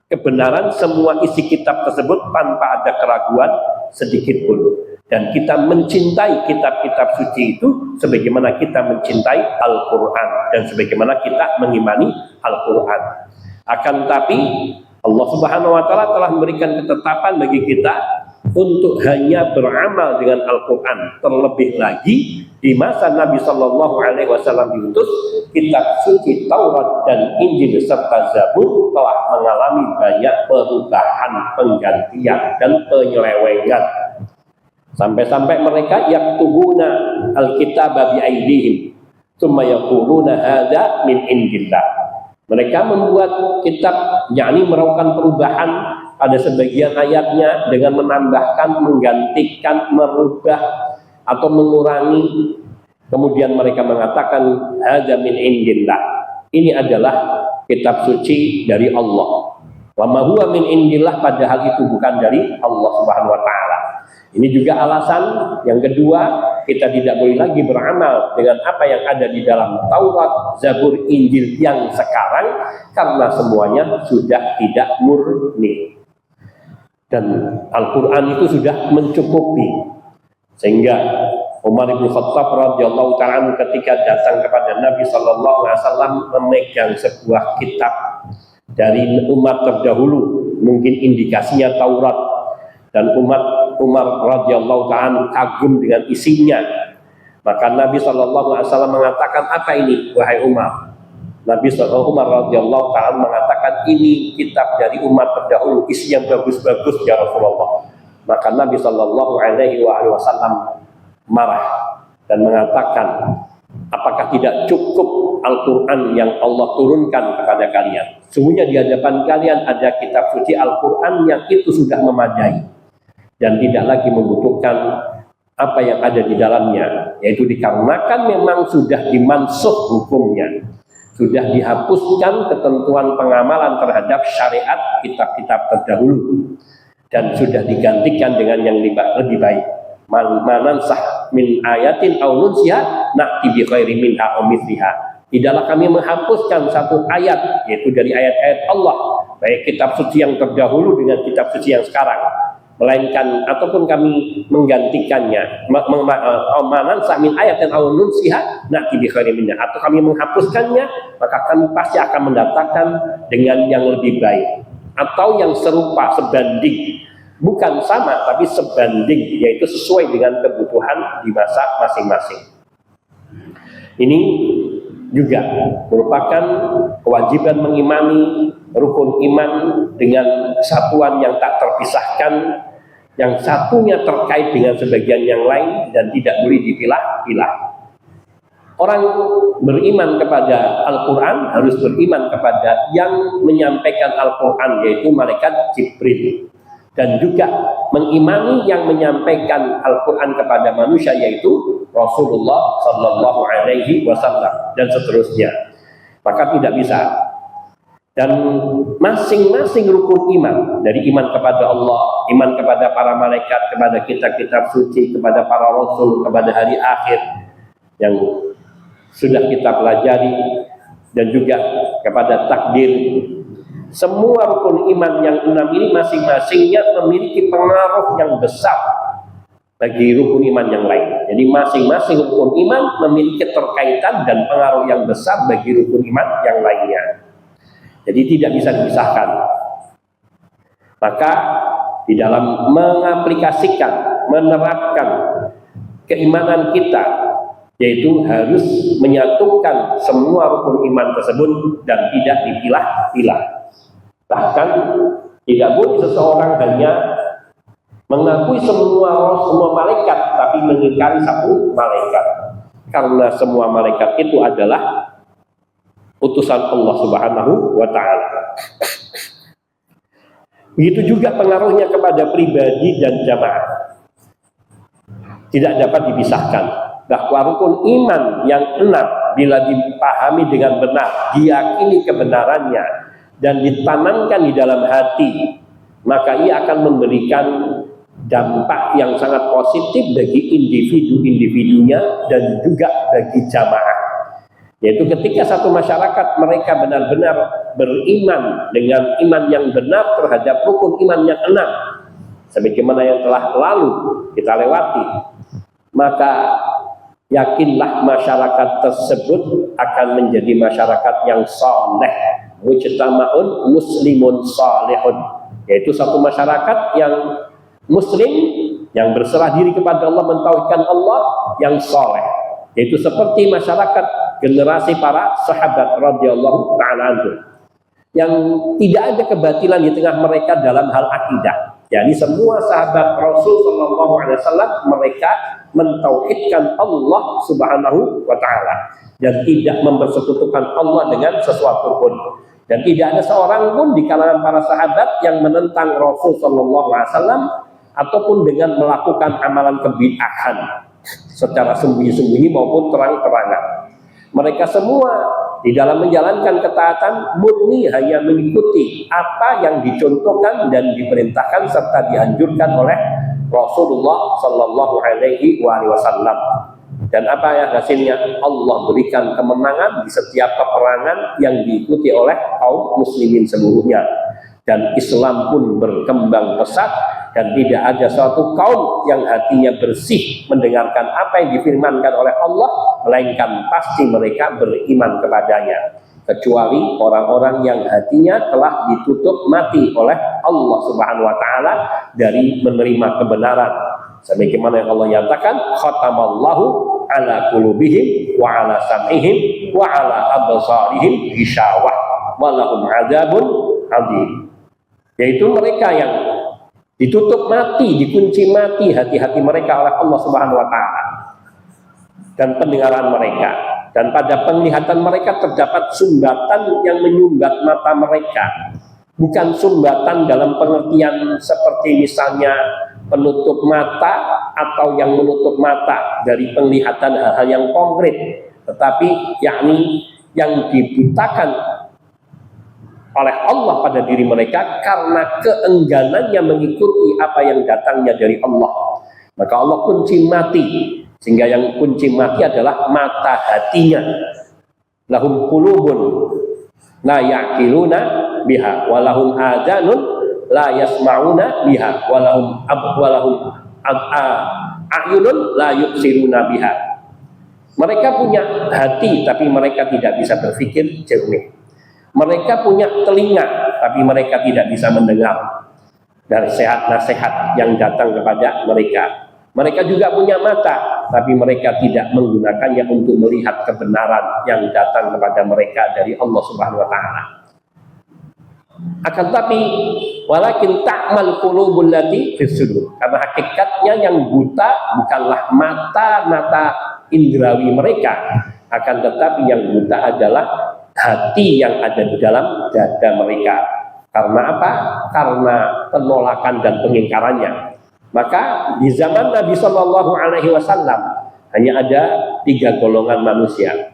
Speaker 1: kebenaran semua isi kitab tersebut tanpa ada keraguan sedikit pun. Dan kita mencintai kitab-kitab suci itu sebagaimana kita mencintai Al-Quran dan sebagaimana kita mengimani Al-Quran. Akan tapi Allah Subhanahu wa taala telah memberikan ketetapan bagi kita untuk hanya beramal dengan Al-Quran. Terlebih lagi di masa Nabi Sallallahu Alaihi Wasallam diutus, kitab suci Taurat dan Injil serta Zabur telah mengalami banyak perubahan, penggantian dan penyelewengan. Sampai-sampai mereka yaktubuna al-kitaba bi'aidihim tsumma yaquluna hadza min indillah. Mereka membuat kitab, yakni melakukan perubahan pada sebagian ayatnya dengan menambahkan, menggantikan, merubah atau mengurangi. Kemudian mereka mengatakan hadza min indillah. Ini adalah kitab suci dari Allah. Wa ma huwa min indillah, padahal itu bukan dari Allah Subhanahu wa taala. Ini juga alasan yang kedua, kita tidak boleh lagi beramal dengan apa yang ada di dalam Taurat, Zabur, Injil yang sekarang, karena semuanya sudah tidak murni. Dan Al-Quran itu sudah mencukupi. Sehingga Umar bin Khattab radhiyallahu ta'ala ketika datang kepada Nabi sallallahu alaihi wasallam memegang sebuah kitab dari umat terdahulu, mungkin indikasinya Taurat, dan Umar radhiyallahu ta'ala kagum dengan isinya. Maka Nabi sallallahu alaihi wasallam mengatakan, apa ini wahai Umar? Nabi Umar radhiyallahu ta'ala mengatakan, ini kitab dari umat terdahulu, isi yang bagus-bagus ya Rasulullah. Maka Nabi sallallahu alaihi wasallam marah dan mengatakan, apakah tidak cukup Al-Quran yang Allah turunkan kepada kalian? Sungguhnya di hadapan kalian ada kitab suci Al-Quran yang itu sudah memadai dan tidak lagi membutuhkan apa yang ada di dalamnya, yaitu dikarenakan memang sudah dimansuh hukumnya, sudah dihapuskan ketentuan pengamalan terhadap syariat kitab-kitab terdahulu, dan sudah digantikan dengan yang lebih baik. Manansah min ayatin aw nunsiha na'ti bi khairin minha aw mithliha. Tidaklah kami menghapuskan satu ayat, yaitu dari ayat-ayat Allah, baik kitab suci yang terdahulu dengan kitab suci yang sekarang, melainkan ataupun kami menggantikannya, manansah min ayatin aw nunsiha na'ti bi khairin minha, atau kami menghapuskannya, maka kami pasti akan mendatangkan dengan yang lebih baik atau yang serupa, sebanding. Bukan sama, tapi sebanding, yaitu sesuai dengan kebutuhan di masa masing-masing. Ini juga merupakan kewajiban mengimani rukun iman dengan satuan yang tak terpisahkan, yang satunya terkait dengan sebagian yang lain dan tidak boleh dipilah-pilah. Orang beriman kepada Al-Quran harus beriman kepada yang menyampaikan Al-Quran, yaitu malaikat Jibril. Dan juga mengimani yang menyampaikan Al-Quran kepada manusia, yaitu Rasulullah Sallallahu Alaihi Wasallam, dan seterusnya. Maka tidak bisa. Dan masing-masing rukun iman, dari iman kepada Allah, iman kepada para malaikat, kepada kitab-kitab suci, kepada para rasul, kepada hari akhir yang sudah kita pelajari, dan juga kepada takdir. Semua rukun iman yang 6 ini masing-masingnya memiliki pengaruh yang besar bagi rukun iman yang lain. Jadi masing-masing rukun iman memiliki keterkaitan dan pengaruh yang besar bagi rukun iman yang lainnya. Jadi tidak bisa dipisahkan. Maka di dalam mengaplikasikan, menerapkan keimanan kita, yaitu harus menyatukan semua rukun iman tersebut dan tidak dipilah-pilah. Bahkan tidak boleh seseorang hanya mengakui semua malaikat tapi mengingkari satu malaikat, karena semua malaikat itu adalah utusan Allah Subhanahu wa ta'ala. Begitu juga pengaruhnya kepada pribadi dan jamaah, tidak dapat dipisahkan. Bahwa rukun iman yang 6 bila dipahami dengan benar, diyakini kebenarannya dan ditanamkan di dalam hati, maka ia akan memberikan dampak yang sangat positif bagi individu-individunya dan juga bagi jamaah. Yaitu ketika satu masyarakat mereka benar-benar beriman dengan iman yang benar terhadap rukun iman yang 6, sebagaimana yang telah lalu kita lewati, maka yakinlah masyarakat tersebut akan menjadi masyarakat yang saleh, mujtama'un muslimun salihun, yaitu satu masyarakat yang muslim, yang berserah diri kepada Allah, mentauhidkan Allah, yang saleh, yaitu seperti masyarakat generasi para sahabat radhiyallahu ta'ala anhum, yang tidak ada kebatilan di tengah mereka dalam hal akidah. Jadi semua sahabat Rasul Sallallahu Alaihi Wasallam mereka mentauhidkan Allah Subhanahu Wa Taala dan tidak mempersekutukan Allah dengan sesuatu pun. Dan tidak ada seorang pun di kalangan para sahabat yang menentang Rasul Sallallahu Alaihi Wasallam ataupun dengan melakukan amalan kebid'ahan secara sembunyi-sembunyi maupun terang-terangan. Mereka semua di dalam menjalankan ketaatan murni hanya mengikuti apa yang dicontohkan dan diperintahkan serta dianjurkan oleh Rasulullah Sallallahu Alaihi Wasallam. Dan apa ya hasilnya? Allah berikan kemenangan di setiap peperangan yang diikuti oleh kaum muslimin seluruhnya. Dan Islam pun berkembang pesat dan tidak ada suatu kaum yang hatinya bersih mendengarkan apa yang difirmankan oleh Allah, melainkan pasti mereka beriman kepadanya, kecuali orang-orang yang hatinya telah ditutup mati oleh Allah Subhanahu wa taala dari menerima kebenaran. Sebagaimana yang Allah nyatakan, khatamallahu ala qulubihim wa ala sam'ihim wa ala absarihim ghishawah wa lahum adzabun adzim. Yaitu mereka yang ditutup mati, dikunci mati hati-hati mereka oleh Allah Subhanahu wa taala dan pendengaran mereka, dan pada penglihatan mereka terdapat sumbatan yang menyumbat mata mereka. Bukan sumbatan dalam pengertian seperti misalnya penutup mata atau yang menutup mata dari penglihatan hal-hal yang konkret, tetapi yakni yang dibutakan oleh Allah pada diri mereka karena keengganannya mengikuti apa yang datangnya dari Allah. Maka Allah kunci mati, sehingga yang kunci mati adalah mata hatinya. Lahum qulubun la ya'qiluna biha wa lahum adanun la yasma'una biha wa lahum a'yunun la yubsiruna biha. Mereka punya hati tapi mereka tidak bisa berpikir jernih. Mereka punya telinga, tapi mereka tidak bisa mendengar dari nasihat yang datang kepada mereka. Mereka juga punya mata, tapi mereka tidak menggunakannya untuk melihat kebenaran yang datang kepada mereka dari Allah Subhanahu wa taala. Akan tapi walakin ta'mal qulubul lati fis sudur. Karena hakikatnya yang buta bukanlah mata indrawi mereka, akan tetapi yang buta adalah hati yang ada di dalam dada mereka. Karena apa? Karena penolakan dan pengingkarannya. Maka di zaman Nabi Shallallahu Alaihi Wasallam hanya ada 3 golongan manusia,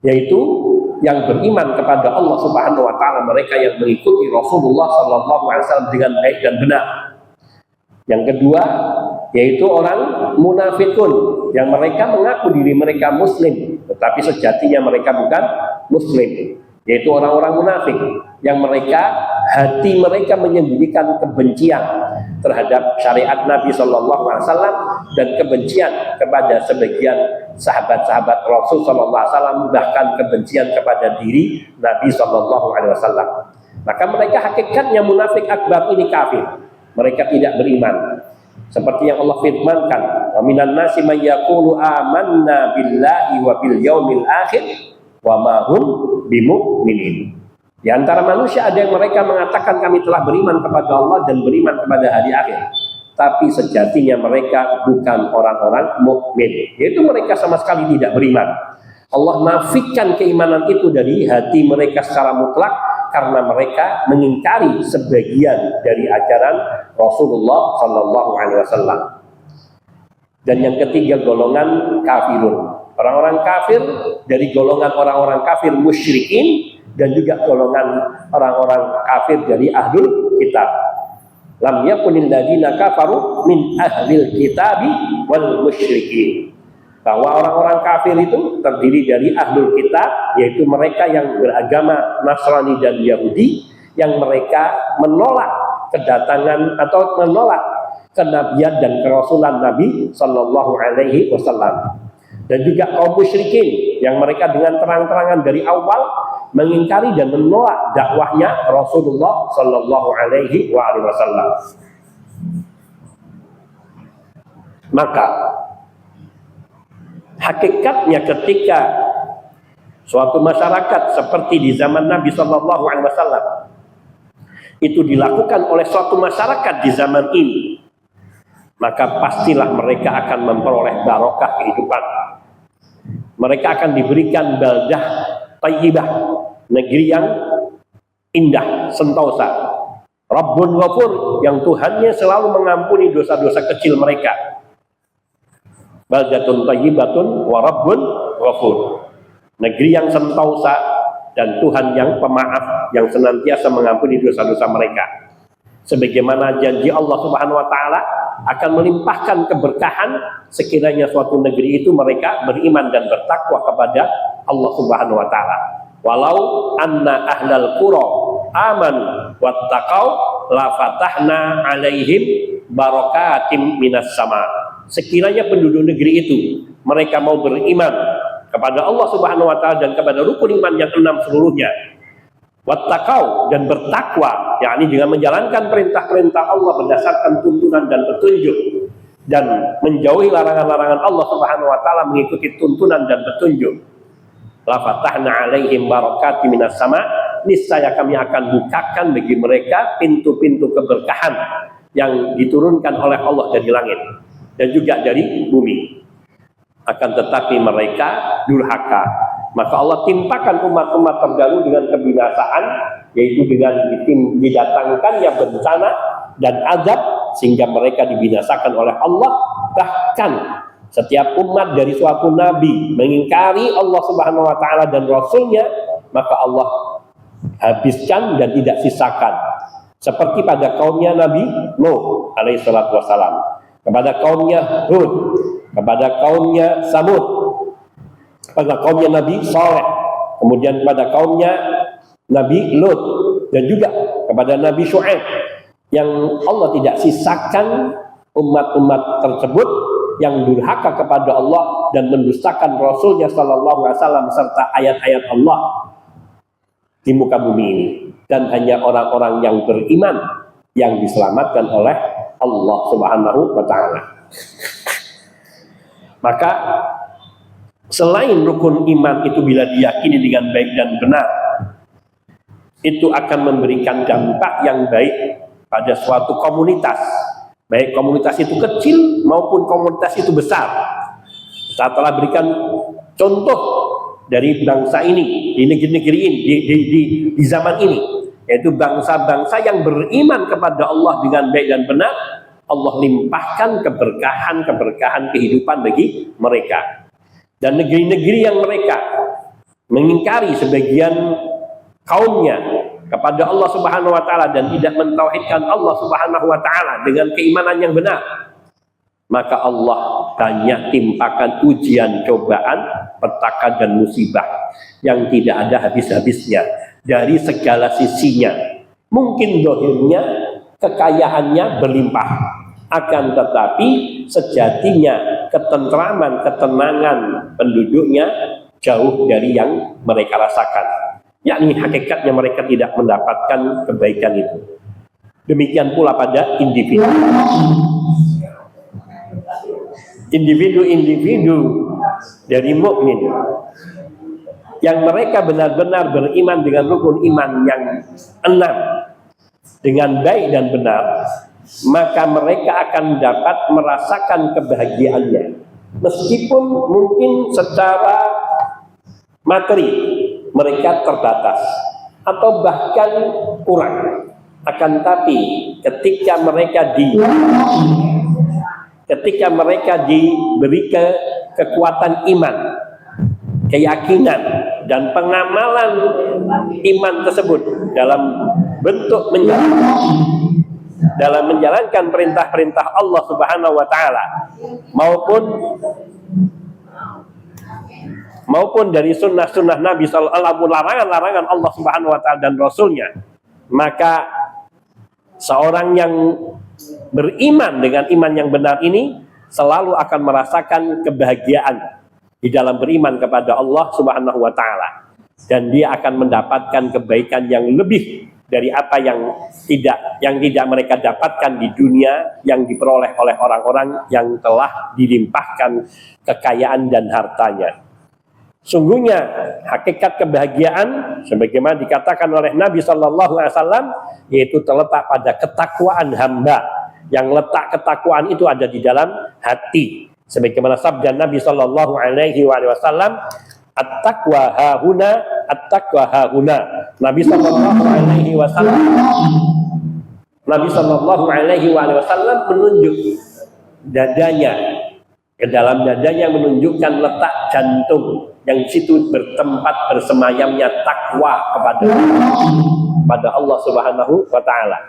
Speaker 1: yaitu yang beriman kepada Allah Subhanahu Wa Taala, mereka yang mengikuti Rasulullah Shallallahu Alaihi Wasallam dengan baik dan benar. Yang kedua yaitu orang munafikun, yang mereka mengaku diri mereka muslim, tetapi sejatinya mereka bukan muslim, yaitu orang-orang munafik yang hati mereka menyembunyikan kebencian terhadap syariat Nabi Shallallahu Alaihi Wasallam dan kebencian kepada sebagian sahabat-sahabat Rasul Shallallahu Alaihi Wasallam, bahkan kebencian kepada diri Nabi Shallallahu Alaihi Wasallam. Maka mereka hakikatnya munafik akbar ini kafir, mereka tidak beriman. Seperti yang Allah firmankan, wa minan nasi may yaqulu amanna billahi wa bil yaumil akhir wa ma hum bimu'minin. Di antara manusia ada yang mereka mengatakan kami telah beriman kepada Allah dan beriman kepada hari akhir, tapi sejatinya mereka bukan orang-orang mukmin, yaitu mereka sama sekali tidak beriman. Allah nafikan keimanan itu dari hati mereka secara mutlak karena mereka mengingkari sebagian dari ajaran Rasulullah Sallallahu Alaihi Wasallam. Dan yang ketiga golongan kafirun, orang-orang kafir dari golongan orang-orang kafir musyrikin dan juga golongan orang-orang kafir dari ahlul kitab. Lam yakunil ladina kafaru min ahlil kitabi wal musyrikin. Bahwa orang-orang kafir itu terdiri dari ahlul kitab, yaitu mereka yang beragama Nasrani dan Yahudi, yang mereka menolak kedatangan atau menolak kenabian dan kerasulan Nabi Sallallahu Alaihi Wasallam. Dan juga kaum musyrikin yang mereka dengan terang-terangan dari awal mengingkari dan menolak dakwahnya Rasulullah Sallallahu Alaihi Wasallam. Maka hakikatnya ketika suatu masyarakat seperti di zaman Nabi Shallallahu Alaihi Wasallam itu dilakukan oleh suatu masyarakat di zaman ini, maka pastilah mereka akan memperoleh barokah kehidupan. Mereka akan diberikan baldah thayyibah, negeri yang indah, sentosa. Rabbun Ghafur, yang Tuhannya selalu mengampuni dosa-dosa kecil mereka. Baldatun thayyibatun wa Rabbun Ghafur. negeri yang sentosa, dan Tuhan yang pemaaf, yang senantiasa mengampuni dosa-dosa mereka. Sebagaimana janji Allah Subhanahu wa taala akan melimpahkan keberkahan sekiranya suatu negeri itu mereka beriman dan bertakwa kepada Allah Subhanahu wa taala. Walau anna ahlal qura amanu wattaqau la fatahna alaihim barakatim minas sama. Sekiranya penduduk negeri itu mereka mau beriman kepada Allah Subhanahu wa taala dan kepada rukun iman yang 6 seluruhnya, wattaqau, dan bertakwa, yakni dengan menjalankan perintah-perintah Allah berdasarkan tuntunan dan petunjuk, dan menjauhi larangan-larangan Allah Subhanahu wa taala mengikuti tuntunan dan petunjuk, la fatahna alaihim barakatim minas sama, niscaya kami akan bukakan bagi mereka pintu-pintu keberkahan yang diturunkan oleh Allah dari langit dan juga dari bumi. Akan tetapi mereka durhaka, maka Allah timpakan umat-umat terdahulu dengan kebinasaan, yaitu dengan didatangkannya bencana dan azab, sehingga mereka dibinasakan oleh Allah. Bahkan setiap umat dari suatu nabi mengingkari Allah Subhanahu wa taala dan Rasulnya, maka Allah habiskan dan tidak sisakan. Seperti pada kaumnya Nabi Nuh alaihi salatu wassalam, kepada kaumnya Hud, kepada kaumnya Samud, kepada kaumnya Nabi Saleh, kemudian kepada kaumnya Nabi Lut, dan juga kepada Nabi Syu'aib, yang Allah tidak sisakan umat-umat tersebut yang durhaka kepada Allah dan mendustakan Rasulnya Sallallahu Alaihi Wasallam serta ayat-ayat Allah di muka bumi ini, dan hanya orang-orang yang beriman yang diselamatkan oleh Allah Subhanahu wa taala. Maka selain rukun iman itu bila diyakini dengan baik dan benar, itu akan memberikan dampak yang baik pada suatu komunitas, baik komunitas itu kecil maupun komunitas itu besar. Kita telah berikan contoh dari bangsa ini, di negeri-negeri ini, di zaman ini, yaitu bangsa-bangsa yang beriman kepada Allah dengan baik dan benar, Allah limpahkan keberkahan kehidupan bagi mereka. Dan negeri-negeri yang mereka mengingkari sebagian kaumnya kepada Allah Subhanahu wa taala dan tidak mentauhidkan Allah Subhanahu wa taala dengan keimanan yang benar, maka Allah banyak timpakan ujian, cobaan, petaka dan musibah yang tidak ada habis-habisnya dari segala sisinya. Mungkin dohirnya kekayaannya berlimpah, akan tetapi sejatinya ketentraman, ketenangan penduduknya jauh dari yang mereka rasakan, yakni hakikatnya mereka tidak mendapatkan kebaikan itu. Demikian pula pada individu dari mukmin yang mereka benar-benar beriman dengan rukun iman yang 6 dengan baik dan benar, maka mereka akan dapat merasakan kebahagiaannya, meskipun mungkin secara materi mereka terbatas atau bahkan kurang. Akan tapi ketika mereka diberi kekuatan iman, keyakinan dan pengamalan iman tersebut dalam bentuk menjalankan perintah-perintah Allah Subhanahu wa taala maupun dari sunnah-sunnah Nabi sallallahu alaihi wasallam, larangan-larangan Allah Subhanahu wa taala dan Rasulnya, maka seorang yang beriman dengan iman yang benar ini selalu akan merasakan kebahagiaan di dalam beriman kepada Allah Subhanahu wa taala, dan dia akan mendapatkan kebaikan yang lebih dari apa yang tidak mereka dapatkan di dunia yang diperoleh oleh orang-orang yang telah dilimpahkan kekayaan dan hartanya. Sungguhnya hakikat kebahagiaan sebagaimana dikatakan oleh Nabi Sallallahu Alaihi Wasallam, yaitu terletak pada ketakwaan hamba, yang letak ketakwaan itu ada di dalam hati. Sebagaimana sabda Nabi Sallallahu Alaihi Wasallam, at-taqwa hahuna, at-taqwa hahuna. Nabi Sallallahu Alaihi Wasallam menunjuk dadanya ke dalam dadanya menunjukkan letak jantung yang situ bertempat bersemayamnya takwa kepada Allah Subhanahu wa taala.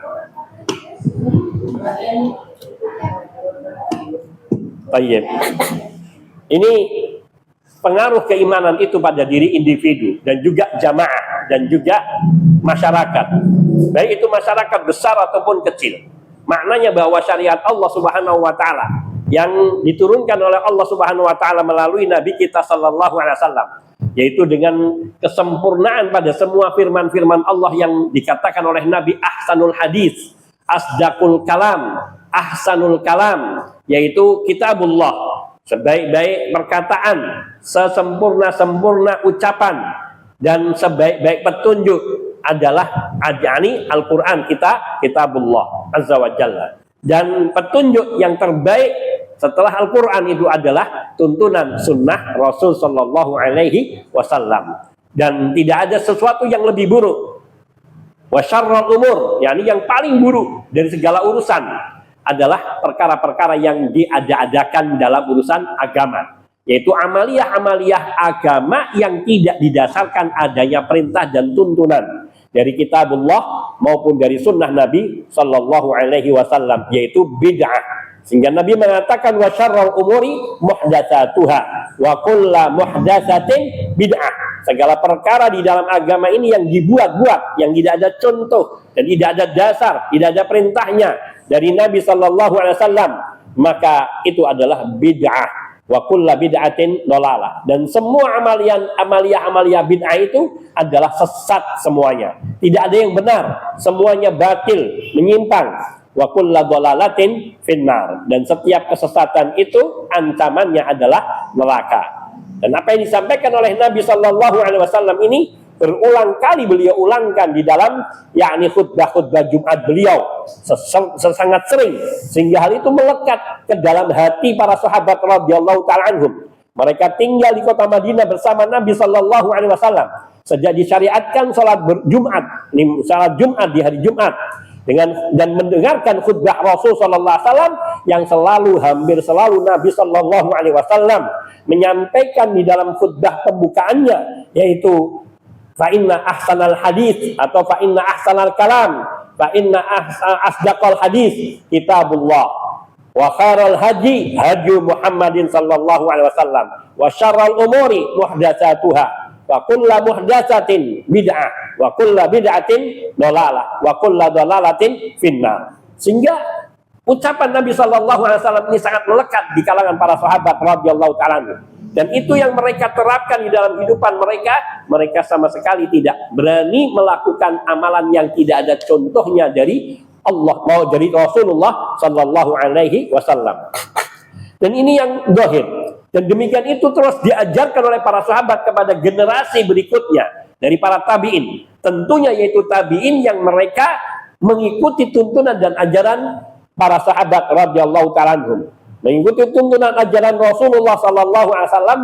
Speaker 1: Baik. Ini pengaruh keimanan itu pada diri individu dan juga jamaah dan juga masyarakat. Baik itu masyarakat besar ataupun kecil. Maknanya bahwa syariat Allah Subhanahu wa taala yang diturunkan oleh Allah Subhanahu wa taala melalui nabi kita sallallahu alaihi wasallam, yaitu dengan kesempurnaan pada semua firman-firman Allah yang dikatakan oleh Nabi ahsanul hadis, asdaqul kalam, ahsanul kalam, yaitu kitabullah, sebaik-baik perkataan, sesempurna-sempurna ucapan dan sebaik-baik petunjuk adalah Al-Quran kitabullah azza wa jalla. Dan petunjuk yang terbaik setelah Al-Quran itu adalah tuntunan sunnah Rasul Sallallahu Alaihi Wasallam. Dan tidak ada sesuatu yang lebih buruk. Wa syarrul umur, yakni yang paling buruk dari segala urusan adalah perkara-perkara yang diada-adakan dalam urusan agama, yaitu amaliyah-amaliyah agama yang tidak didasarkan adanya perintah dan tuntunan dari kitabullah maupun dari sunnah Nabi Sallallahu Alaihi Wasallam, yaitu bid'ah. Sehingga Nabi mengatakan wa syarrul umuri muhdatsatuha wa kullu muhdatsatin bid'ah. Segala perkara di dalam agama ini yang dibuat-buat, yang tidak ada contoh dan tidak ada dasar, tidak ada perintahnya dari Nabi Sallallahu Alaihi Wasallam, maka itu adalah bid'ah. Wa kullu bid'atin dhalalah. Dan semua amaliyah bid'ah itu adalah sesat semuanya. Tidak ada yang benar, semuanya batil, menyimpang. Wa kullu dhalalatin finnar. Dan setiap kesesatan itu ancamannya adalah neraka. Dan apa yang disampaikan oleh Nabi Sallallahu Alaihi Wasallam ini berulang kali beliau ulangkan di dalam yakni khutbah-khutbah Jumat beliau sangat sering, sehingga hal itu melekat ke dalam hati para sahabat radhiyallahu taala anhum. Mereka tinggal di kota Madinah bersama Nabi Sallallahu Alaihi Wasallam sejak disyariatkan salat Jumat di hari Jumat dan mendengarkan khutbah Rasul Sallallahu Alaihi Wasallam yang hampir selalu Nabi Sallallahu Alaihi Wasallam menyampaikan di dalam khutbah pembukaannya, yaitu fa inna ahsanal hadis atau fa inna ahsanal kalam fa inna asdaqal hadis kitabullah wa khairal hadi Muhammadin sallallahu alaihi wasallam wa syarrul umuri muhdatsatuha wa kullu muhdatsatin bid'ah wa kullu bid'atin dhalalah wa kullu dhalalatin finnar. Sehingga ucapan Nabi sallallahu alaihi wasallam ini sangat melekat di kalangan para sahabat radhiyallahu taala. Dan itu yang mereka terapkan di dalam kehidupan mereka. Mereka sama sekali tidak berani melakukan amalan yang tidak ada contohnya dari Allah, mau dari Rasulullah Sallallahu Alaihi Wasallam. Dan ini yang zahir. Dan demikian itu terus diajarkan oleh para sahabat kepada generasi berikutnya dari para tabi'in. Tentunya yaitu tabi'in yang mereka mengikuti tuntunan dan ajaran para sahabat radhiyallahu ta'ala anhum. Mengikuti tuntunan ajaran Rasulullah Sallallahu Alaihi Wasallam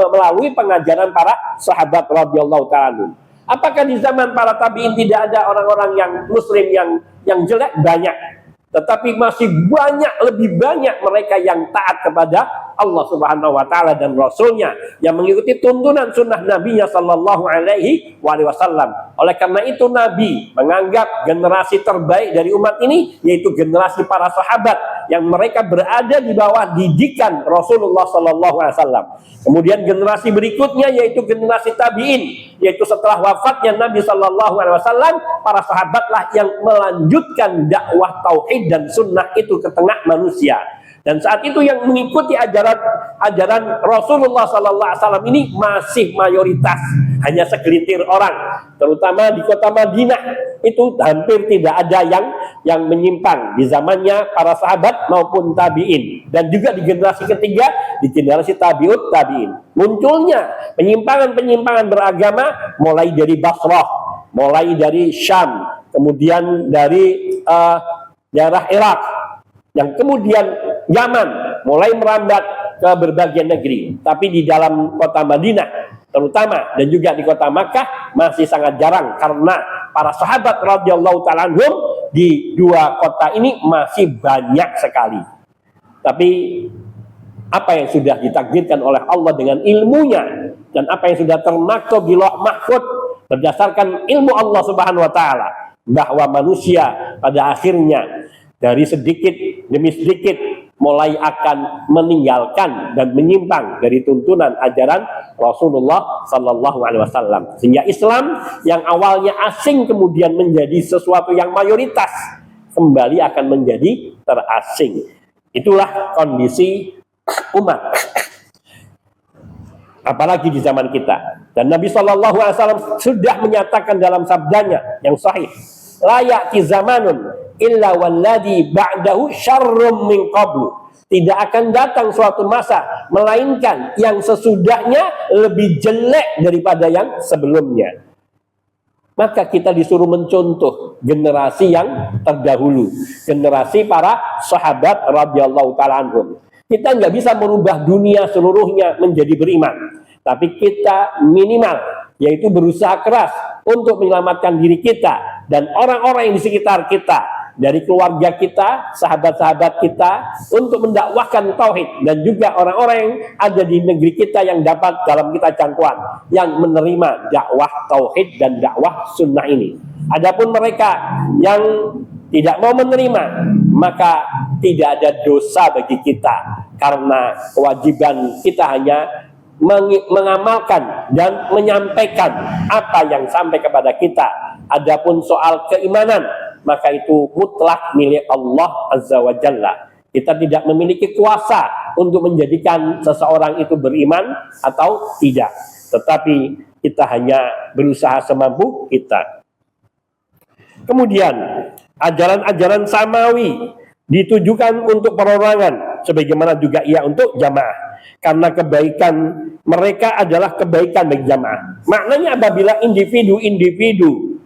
Speaker 1: melalui pengajaran para sahabat radhiyallahu ta'ala. Apakah di zaman para tabiin tidak ada orang-orang yang muslim yang jelek? Banyak, tetapi masih lebih banyak mereka yang taat kepada Allah Subhanahu Wa Taala dan Rasulnya, yang mengikuti tuntunan sunnah Nabi-Nya Sallallahu Alaihi Wasallam. Oleh karena itu Nabi menganggap generasi terbaik dari umat ini yaitu generasi para sahabat yang mereka berada di bawah didikan Rasulullah Sallallahu Alaihi Wasallam. Kemudian generasi berikutnya yaitu generasi tabiin, yaitu setelah wafatnya Nabi Sallallahu Alaihi Wasallam, para sahabatlah yang melanjutkan dakwah tauhid dan sunnah itu ke tengah manusia. Dan saat itu yang mengikuti ajaran Rasulullah Sallallahu Alaihi Wasallam ini masih mayoritas, hanya segelintir orang, terutama di kota Madinah itu hampir tidak ada yang menyimpang di zamannya para sahabat maupun tabiin. Dan juga di generasi ketiga, di generasi tabiut tabiin, munculnya penyimpangan beragama mulai dari Basrah, mulai dari Syam, kemudian dari daerah Irak, yang kemudian Yaman, mulai merambat ke berbagai negeri. Tapi di dalam kota Madinah terutama dan juga di kota Makkah masih sangat jarang, karena para sahabat radhiyallahu ta'ala anhum di dua kota ini masih banyak sekali. Tapi apa yang sudah ditakdirkan oleh Allah dengan ilmunya, dan apa yang sudah termaktub di Lauh Mahfuz berdasarkan ilmu Allah Subhanahu wa taala, bahwa manusia pada akhirnya dari sedikit demi sedikit mulai akan meninggalkan dan menyimpang dari tuntunan ajaran Rasulullah Sallallahu Alaihi Wasallam, sehingga Islam yang awalnya asing kemudian menjadi sesuatu yang mayoritas, kembali akan menjadi terasing. Itulah kondisi umat, apalagi di zaman kita. Dan Nabi Sallallahu Alaihi Wasallam sudah menyatakan dalam sabdanya yang sahih, la ya'ti zamanun illa walladhi ba'dahu syarrum min qablu. Tidak akan datang suatu masa melainkan yang sesudahnya lebih jelek daripada yang sebelumnya. Maka kita disuruh mencontoh generasi yang terdahulu, generasi para sahabat radhiyallahu ta'ala anhum. Kita nggak bisa merubah dunia seluruhnya menjadi beriman, tapi kita minimal yaitu berusaha keras untuk menyelamatkan diri kita dan orang-orang yang di sekitar kita, dari keluarga kita, sahabat-sahabat kita, untuk mendakwahkan tauhid, dan juga orang-orang yang ada di negeri kita yang dapat dalam kita jangkauan, yang menerima dakwah tauhid dan dakwah sunnah ini. Adapun mereka yang tidak mau menerima, maka tidak ada dosa bagi kita, karena kewajiban kita hanya mengamalkan dan menyampaikan apa yang sampai kepada kita. Adapun soal keimanan, maka itu mutlak milik Allah Azza wa Jalla. Kita tidak memiliki kuasa untuk menjadikan seseorang itu beriman atau tidak, tetapi kita hanya berusaha semampu kita. Kemudian ajaran-ajaran samawi ditujukan untuk perorangan, sebagaimana juga ia untuk jamaah, karena kebaikan mereka adalah kebaikan bagi jamaah. Maknanya apabila individu-individu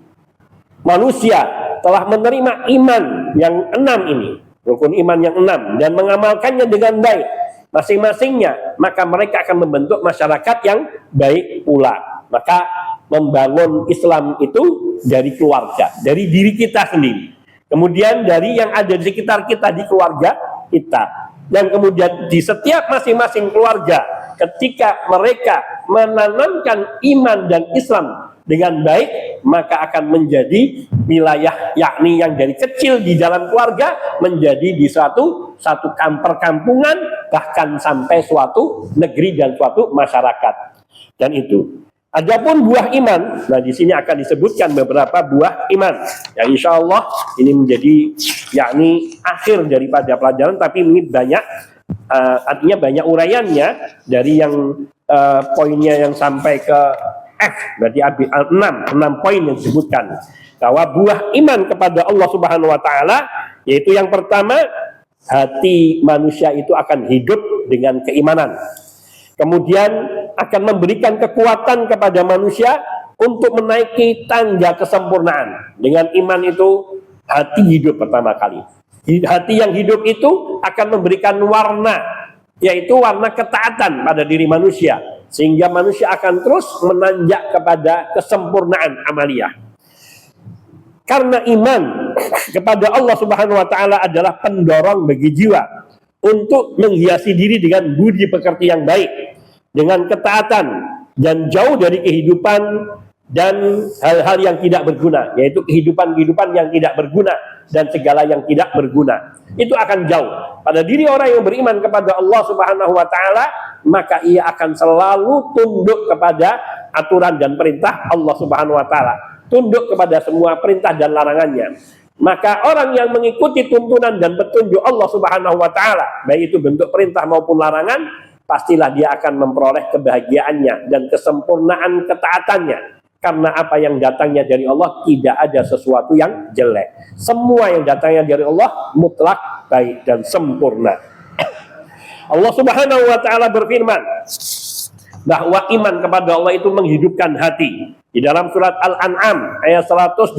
Speaker 1: manusia telah menerima iman yang 6 ini, rukun iman yang 6, dan mengamalkannya dengan baik masing-masingnya, maka mereka akan membentuk masyarakat yang baik pula. Maka membangun Islam itu dari keluarga, dari diri kita sendiri, kemudian dari yang ada di sekitar kita, di keluarga kita, dan kemudian di setiap masing-masing keluarga, ketika mereka menanamkan iman dan Islam dengan baik, maka akan menjadi wilayah, yakni yang dari kecil di dalam keluarga menjadi di satu perkampungan, bahkan sampai suatu negeri dan suatu masyarakat. Dan itu. Adapun buah iman, nah di sini akan disebutkan beberapa buah iman. Ya insya Allah ini menjadi yakni akhir daripada pelajaran, tapi ini banyak, artinya banyak uraiannya dari yang poinnya yang sampai ke F, berarti 6 poin yang disebutkan. Bahwa buah iman kepada Allah Subhanahu wa taala, yaitu yang pertama, hati manusia itu akan hidup dengan keimanan. Kemudian akan memberikan kekuatan kepada manusia untuk menaiki tangga kesempurnaan. Dengan iman itu hati hidup pertama kali. Hati yang hidup itu akan memberikan warna, yaitu warna ketaatan pada diri manusia, sehingga manusia akan terus menanjak kepada kesempurnaan amaliyah. Karena iman kepada Allah Subhanahu wa taala adalah pendorong bagi jiwa untuk menghiasi diri dengan budi pekerti yang baik, dengan ketaatan, dan jauh dari kehidupan dan hal-hal yang tidak berguna, yaitu kehidupan-kehidupan yang tidak berguna dan segala yang tidak berguna. Itu akan jauh pada diri orang yang beriman kepada Allah Subhanahu wa taala, maka ia akan selalu tunduk kepada aturan dan perintah Allah Subhanahu wa taala, tunduk kepada semua perintah dan larangannya. Maka orang yang mengikuti tuntunan dan petunjuk Allah Subhanahu wa taala, baik itu bentuk perintah maupun larangan, pastilah dia akan memperoleh kebahagiaannya dan kesempurnaan ketaatannya. Karena apa yang datangnya dari Allah tidak ada sesuatu yang jelek. Semua yang datangnya dari Allah mutlak baik dan sempurna. Allah Subhanahu wa taala berfirman bahwa iman kepada Allah itu menghidupkan hati. Di dalam surat Al-An'am ayat 122.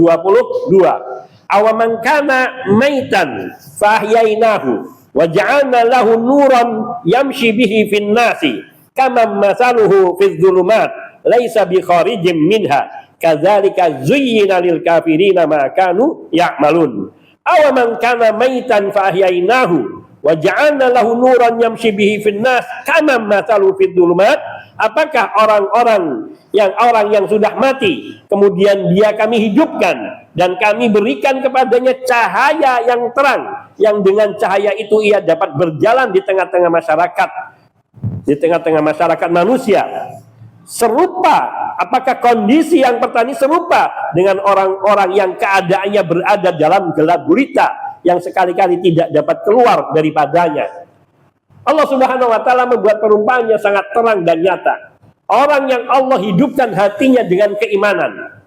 Speaker 1: Awaman kana maitan fahyainahu wa ja'alna lahu nuran yamshi bihi fin nasi kama masaluhu fiz zulumat laisa bi kharijim minha kadzalika zuyyina lil kafirina ma kanu ya'malun. Awaman kana maitan fahyainahu wa ja'alna lahu nuran yamshi bihi fin nas kama mathalu fid dhulumat. Apakah orang yang sudah mati kemudian kami hidupkan dan kami berikan kepadanya cahaya yang terang, yang dengan cahaya itu ia dapat berjalan di tengah-tengah masyarakat manusia. Serupa, apakah kondisi yang pertama serupa dengan orang-orang yang keadaannya berada dalam gelap gulita yang sekali-kali tidak dapat keluar daripadanya? Allah Subhanahu wa taala membuat perumpamaan yang sangat terang dan nyata. Orang yang Allah hidupkan hatinya dengan keimanan,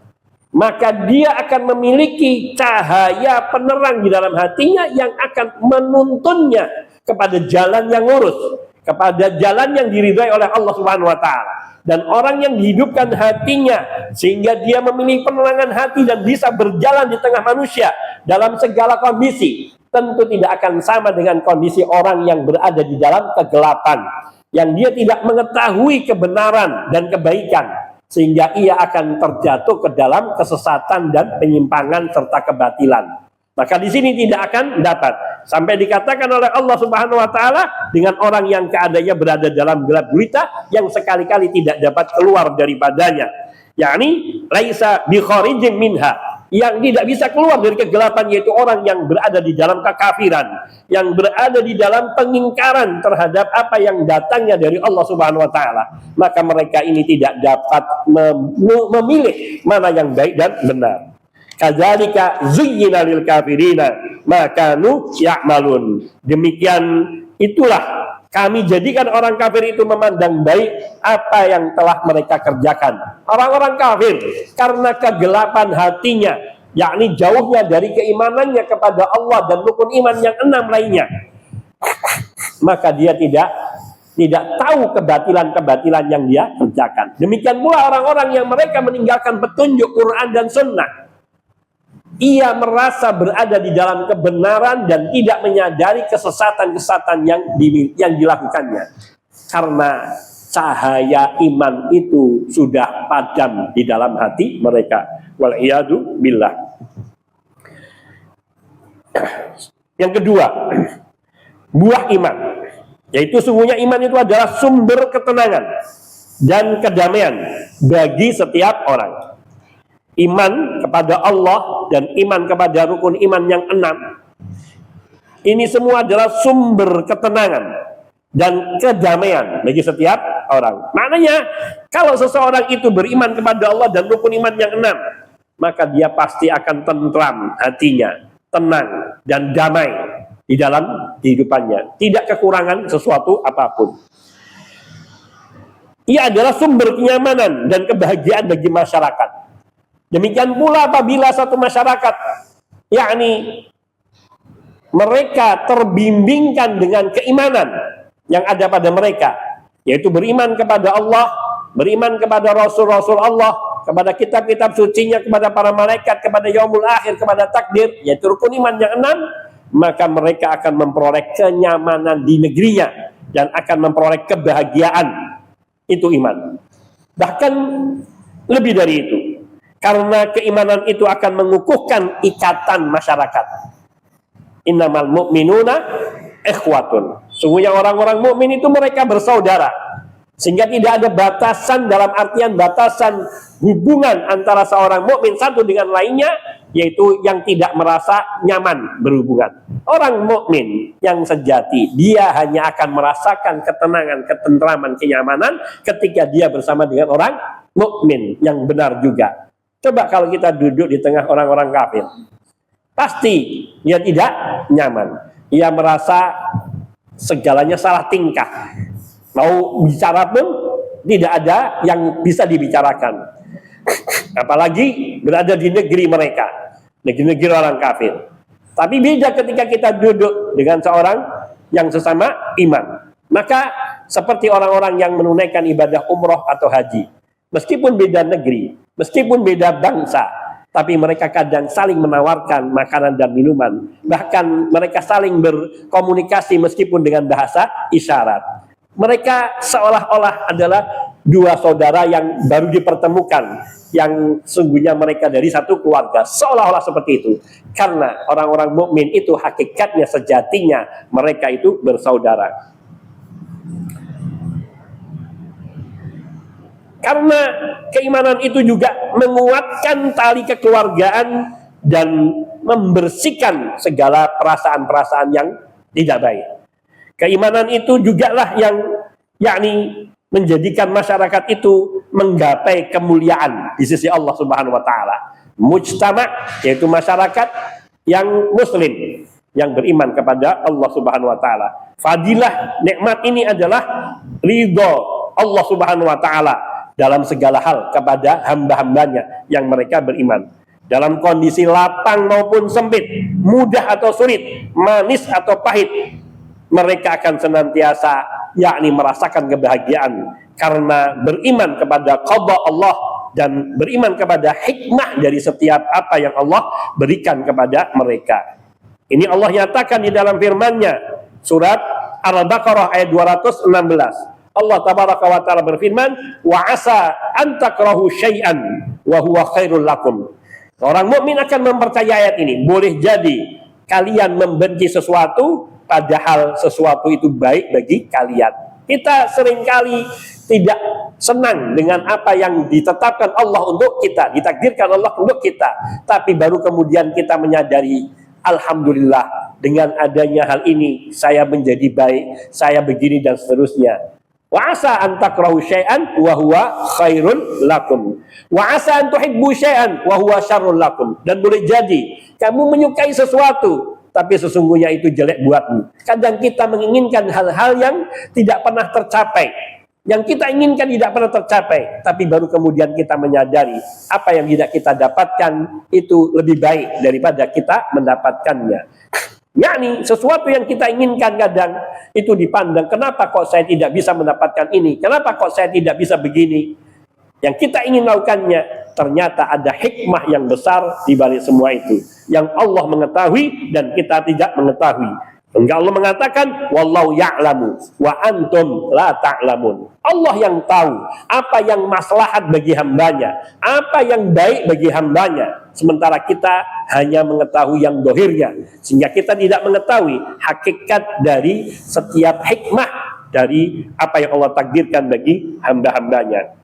Speaker 1: maka dia akan memiliki cahaya penerang di dalam hatinya yang akan menuntunnya kepada jalan yang lurus, kepada jalan yang diridhai oleh Allah Subhanahu wa taala. Dan orang yang dihidupkan hatinya sehingga dia memiliki penerangan hati dan bisa berjalan di tengah manusia dalam segala kondisi, tentu tidak akan sama dengan kondisi orang yang berada di dalam kegelapan, yang dia tidak mengetahui kebenaran dan kebaikan, sehingga ia akan terjatuh ke dalam kesesatan dan penyimpangan serta kebatilan. Maka di sini tidak akan dapat, sampai dikatakan oleh Allah Subhanahu wa taala dengan orang yang keadaannya berada dalam gelap gulita yang sekali-kali tidak dapat keluar daripadanya, yakni laisa bi kharijin minha, yang tidak bisa keluar dari kegelapan, yaitu orang yang berada di dalam kekafiran, yang berada di dalam pengingkaran terhadap apa yang datangnya dari Allah Subhanahu wa taala. Maka mereka ini tidak dapat memilih mana yang baik dan benar. Kadzalika zuyyina lil kafirina ma kanu ya'malun. Demikian itulah kami jadikan orang kafir itu memandang baik apa yang telah mereka kerjakan. Orang-orang kafir karena kegelapan hatinya, yakni jauhnya dari keimanannya kepada Allah dan rukun iman yang 6 lainnya, maka dia tidak tahu kebatilan-kebatilan yang dia kerjakan. Demikian pula orang-orang yang mereka meninggalkan petunjuk Quran dan Sunnah. Ia merasa berada di dalam kebenaran dan tidak menyadari kesesatan-kesesatan yang dilakukannya, karena cahaya iman itu sudah padam di dalam hati mereka. Wal'iyadu billah. Yang kedua, buah iman, yaitu sungguhnya iman itu adalah sumber ketenangan dan kedamaian bagi setiap orang. Iman kepada Allah dan iman kepada rukun iman yang 6, ini semua adalah sumber ketenangan dan kedamaian bagi setiap orang. Maknanya kalau seseorang itu beriman kepada Allah dan rukun iman yang 6, maka dia pasti akan tentram hatinya, tenang dan damai di dalam kehidupannya, tidak kekurangan sesuatu apapun. Ia adalah sumber kenyamanan dan kebahagiaan bagi masyarakat. Demikian pula apabila satu masyarakat, yakni mereka terbimbingkan dengan keimanan yang ada pada mereka, yaitu beriman kepada Allah, beriman kepada Rasul-Rasul Allah, kepada kitab-kitab sucinya, kepada para malaikat, kepada yaumul akhir, kepada takdir, yaitu rukun iman yang 6, maka mereka akan memperoleh kenyamanan di negerinya dan akan memperoleh kebahagiaan. Itu iman. Bahkan lebih dari itu, karena keimanan itu akan mengukuhkan ikatan masyarakat. Innamal mu'minuna ikhwatun. Sungguhnya orang-orang mukmin itu mereka bersaudara, sehingga tidak ada batasan, dalam artian batasan hubungan antara seorang mukmin satu dengan lainnya, yaitu yang tidak merasa nyaman berhubungan. Orang mukmin yang sejati, dia hanya akan merasakan ketenangan, ketentraman, kenyamanan ketika dia bersama dengan orang mukmin yang benar juga. Coba kalau kita duduk di tengah orang-orang kafir, pasti dia tidak nyaman. Ia merasa segalanya salah tingkah. Mau bicara pun tidak ada yang bisa dibicarakan. Apalagi berada di negeri mereka, negeri-negeri orang kafir. Tapi beda ketika kita duduk dengan seorang yang sesama iman. Maka seperti orang-orang yang menunaikan ibadah umroh atau haji, meskipun beda negeri, meskipun beda bangsa, tapi mereka kadang saling menawarkan makanan dan minuman. Bahkan mereka saling berkomunikasi meskipun dengan bahasa isyarat. Mereka seolah-olah adalah dua saudara yang baru dipertemukan, yang sungguhnya mereka dari satu keluarga, seolah-olah seperti itu. Karena orang-orang mukmin itu hakikatnya, sejatinya mereka itu bersaudara. Karena keimanan itu juga menguatkan tali kekeluargaan dan membersihkan segala perasaan-perasaan yang tidak baik. Keimanan itu juga lah yang menjadikan masyarakat itu menggapai kemuliaan di sisi Allah Subhanahu wa taala. Mujtama, yaitu masyarakat yang muslim, yang beriman kepada Allah Subhanahu wa taala. Fadilah nikmat ini adalah ridho Allah Subhanahu wa taala dalam segala hal kepada hamba-hambanya yang mereka beriman. Dalam kondisi lapang maupun sempit, mudah atau sulit, manis atau pahit, mereka akan senantiasa merasakan kebahagiaan karena beriman kepada qada Allah dan beriman kepada hikmah dari setiap apa yang Allah berikan kepada mereka. Ini Allah nyatakan di dalam firman-Nya, surat Al-Baqarah ayat 216. Allah tabaraka wa taala berfirman, wa asa an takrahu syai'an wa huwa khairul lakum. Orang mukmin akan mempercayai ayat ini. Boleh jadi kalian membenci sesuatu padahal sesuatu itu baik bagi kalian. Kita seringkali tidak senang dengan apa yang ditetapkan Allah untuk kita, ditakdirkan Allah untuk kita. Tapi baru kemudian kita menyadari, alhamdulillah, dengan adanya hal ini saya menjadi baik, saya begini dan seterusnya. Wa asa an takrahu syai'an wa huwa khairul lakum. Wa asa an tuhibbu syai'an wa huwa syarrul lakum. Dan boleh jadi kamu menyukai sesuatu tapi sesungguhnya itu jelek buatmu. Kadang kita menginginkan hal-hal yang tidak pernah tercapai. Yang kita inginkan tidak pernah tercapai, tapi baru kemudian kita menyadari apa yang tidak kita dapatkan itu lebih baik daripada kita mendapatkannya. Sesuatu yang kita inginkan kadang itu dipandang, kenapa kok saya tidak bisa mendapatkan ini? Kenapa kok saya tidak bisa begini? Yang kita ingin lakukannya, ternyata ada hikmah yang besar di balik semua itu, yang Allah mengetahui dan kita tidak mengetahui. Sehingga Allah mengatakan, wallahu ya'lamu wa antum la ta'lamun. Allah yang tahu apa yang maslahat bagi hambanya, apa yang baik bagi hambanya, sementara kita hanya mengetahui yang dohirnya, sehingga kita tidak mengetahui hakikat dari setiap hikmah dari apa yang Allah takdirkan bagi hamba-hambanya.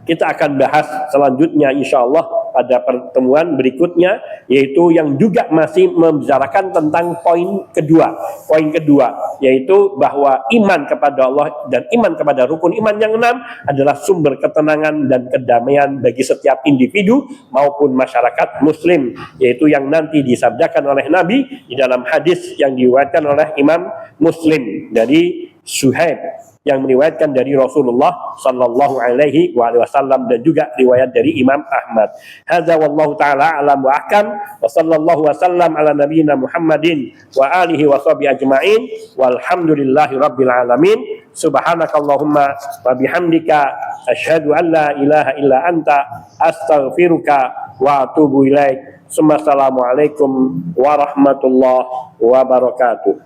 Speaker 1: Kita akan bahas selanjutnya insyaallah pada pertemuan berikutnya, yaitu yang juga masih membicarakan tentang poin kedua. Poin kedua yaitu bahwa iman kepada Allah dan iman kepada rukun iman yang 6 adalah sumber ketenangan dan kedamaian bagi setiap individu maupun masyarakat muslim, yaitu yang nanti disabdakan oleh Nabi di dalam hadis yang diriwayatkan oleh Imam Muslim dari Suhaib, yang meriwayatkan dari Rasulullah sallallahu alaihi wasallam, dan juga riwayat dari Imam Ahmad. Hadza wallahu taala a'lam wa ahkam, wa sallallahu wasallam ala nabiyyina Muhammadin wa alihi wa sahbihi ajmain, walhamdulillahi rabbil alamin. Subhanakallahumma wa bihamdika asyhadu an la ilaha illa anta astaghfiruka wa atubu ilaik. Assalamualaikum warahmatullahi wabarakatuh.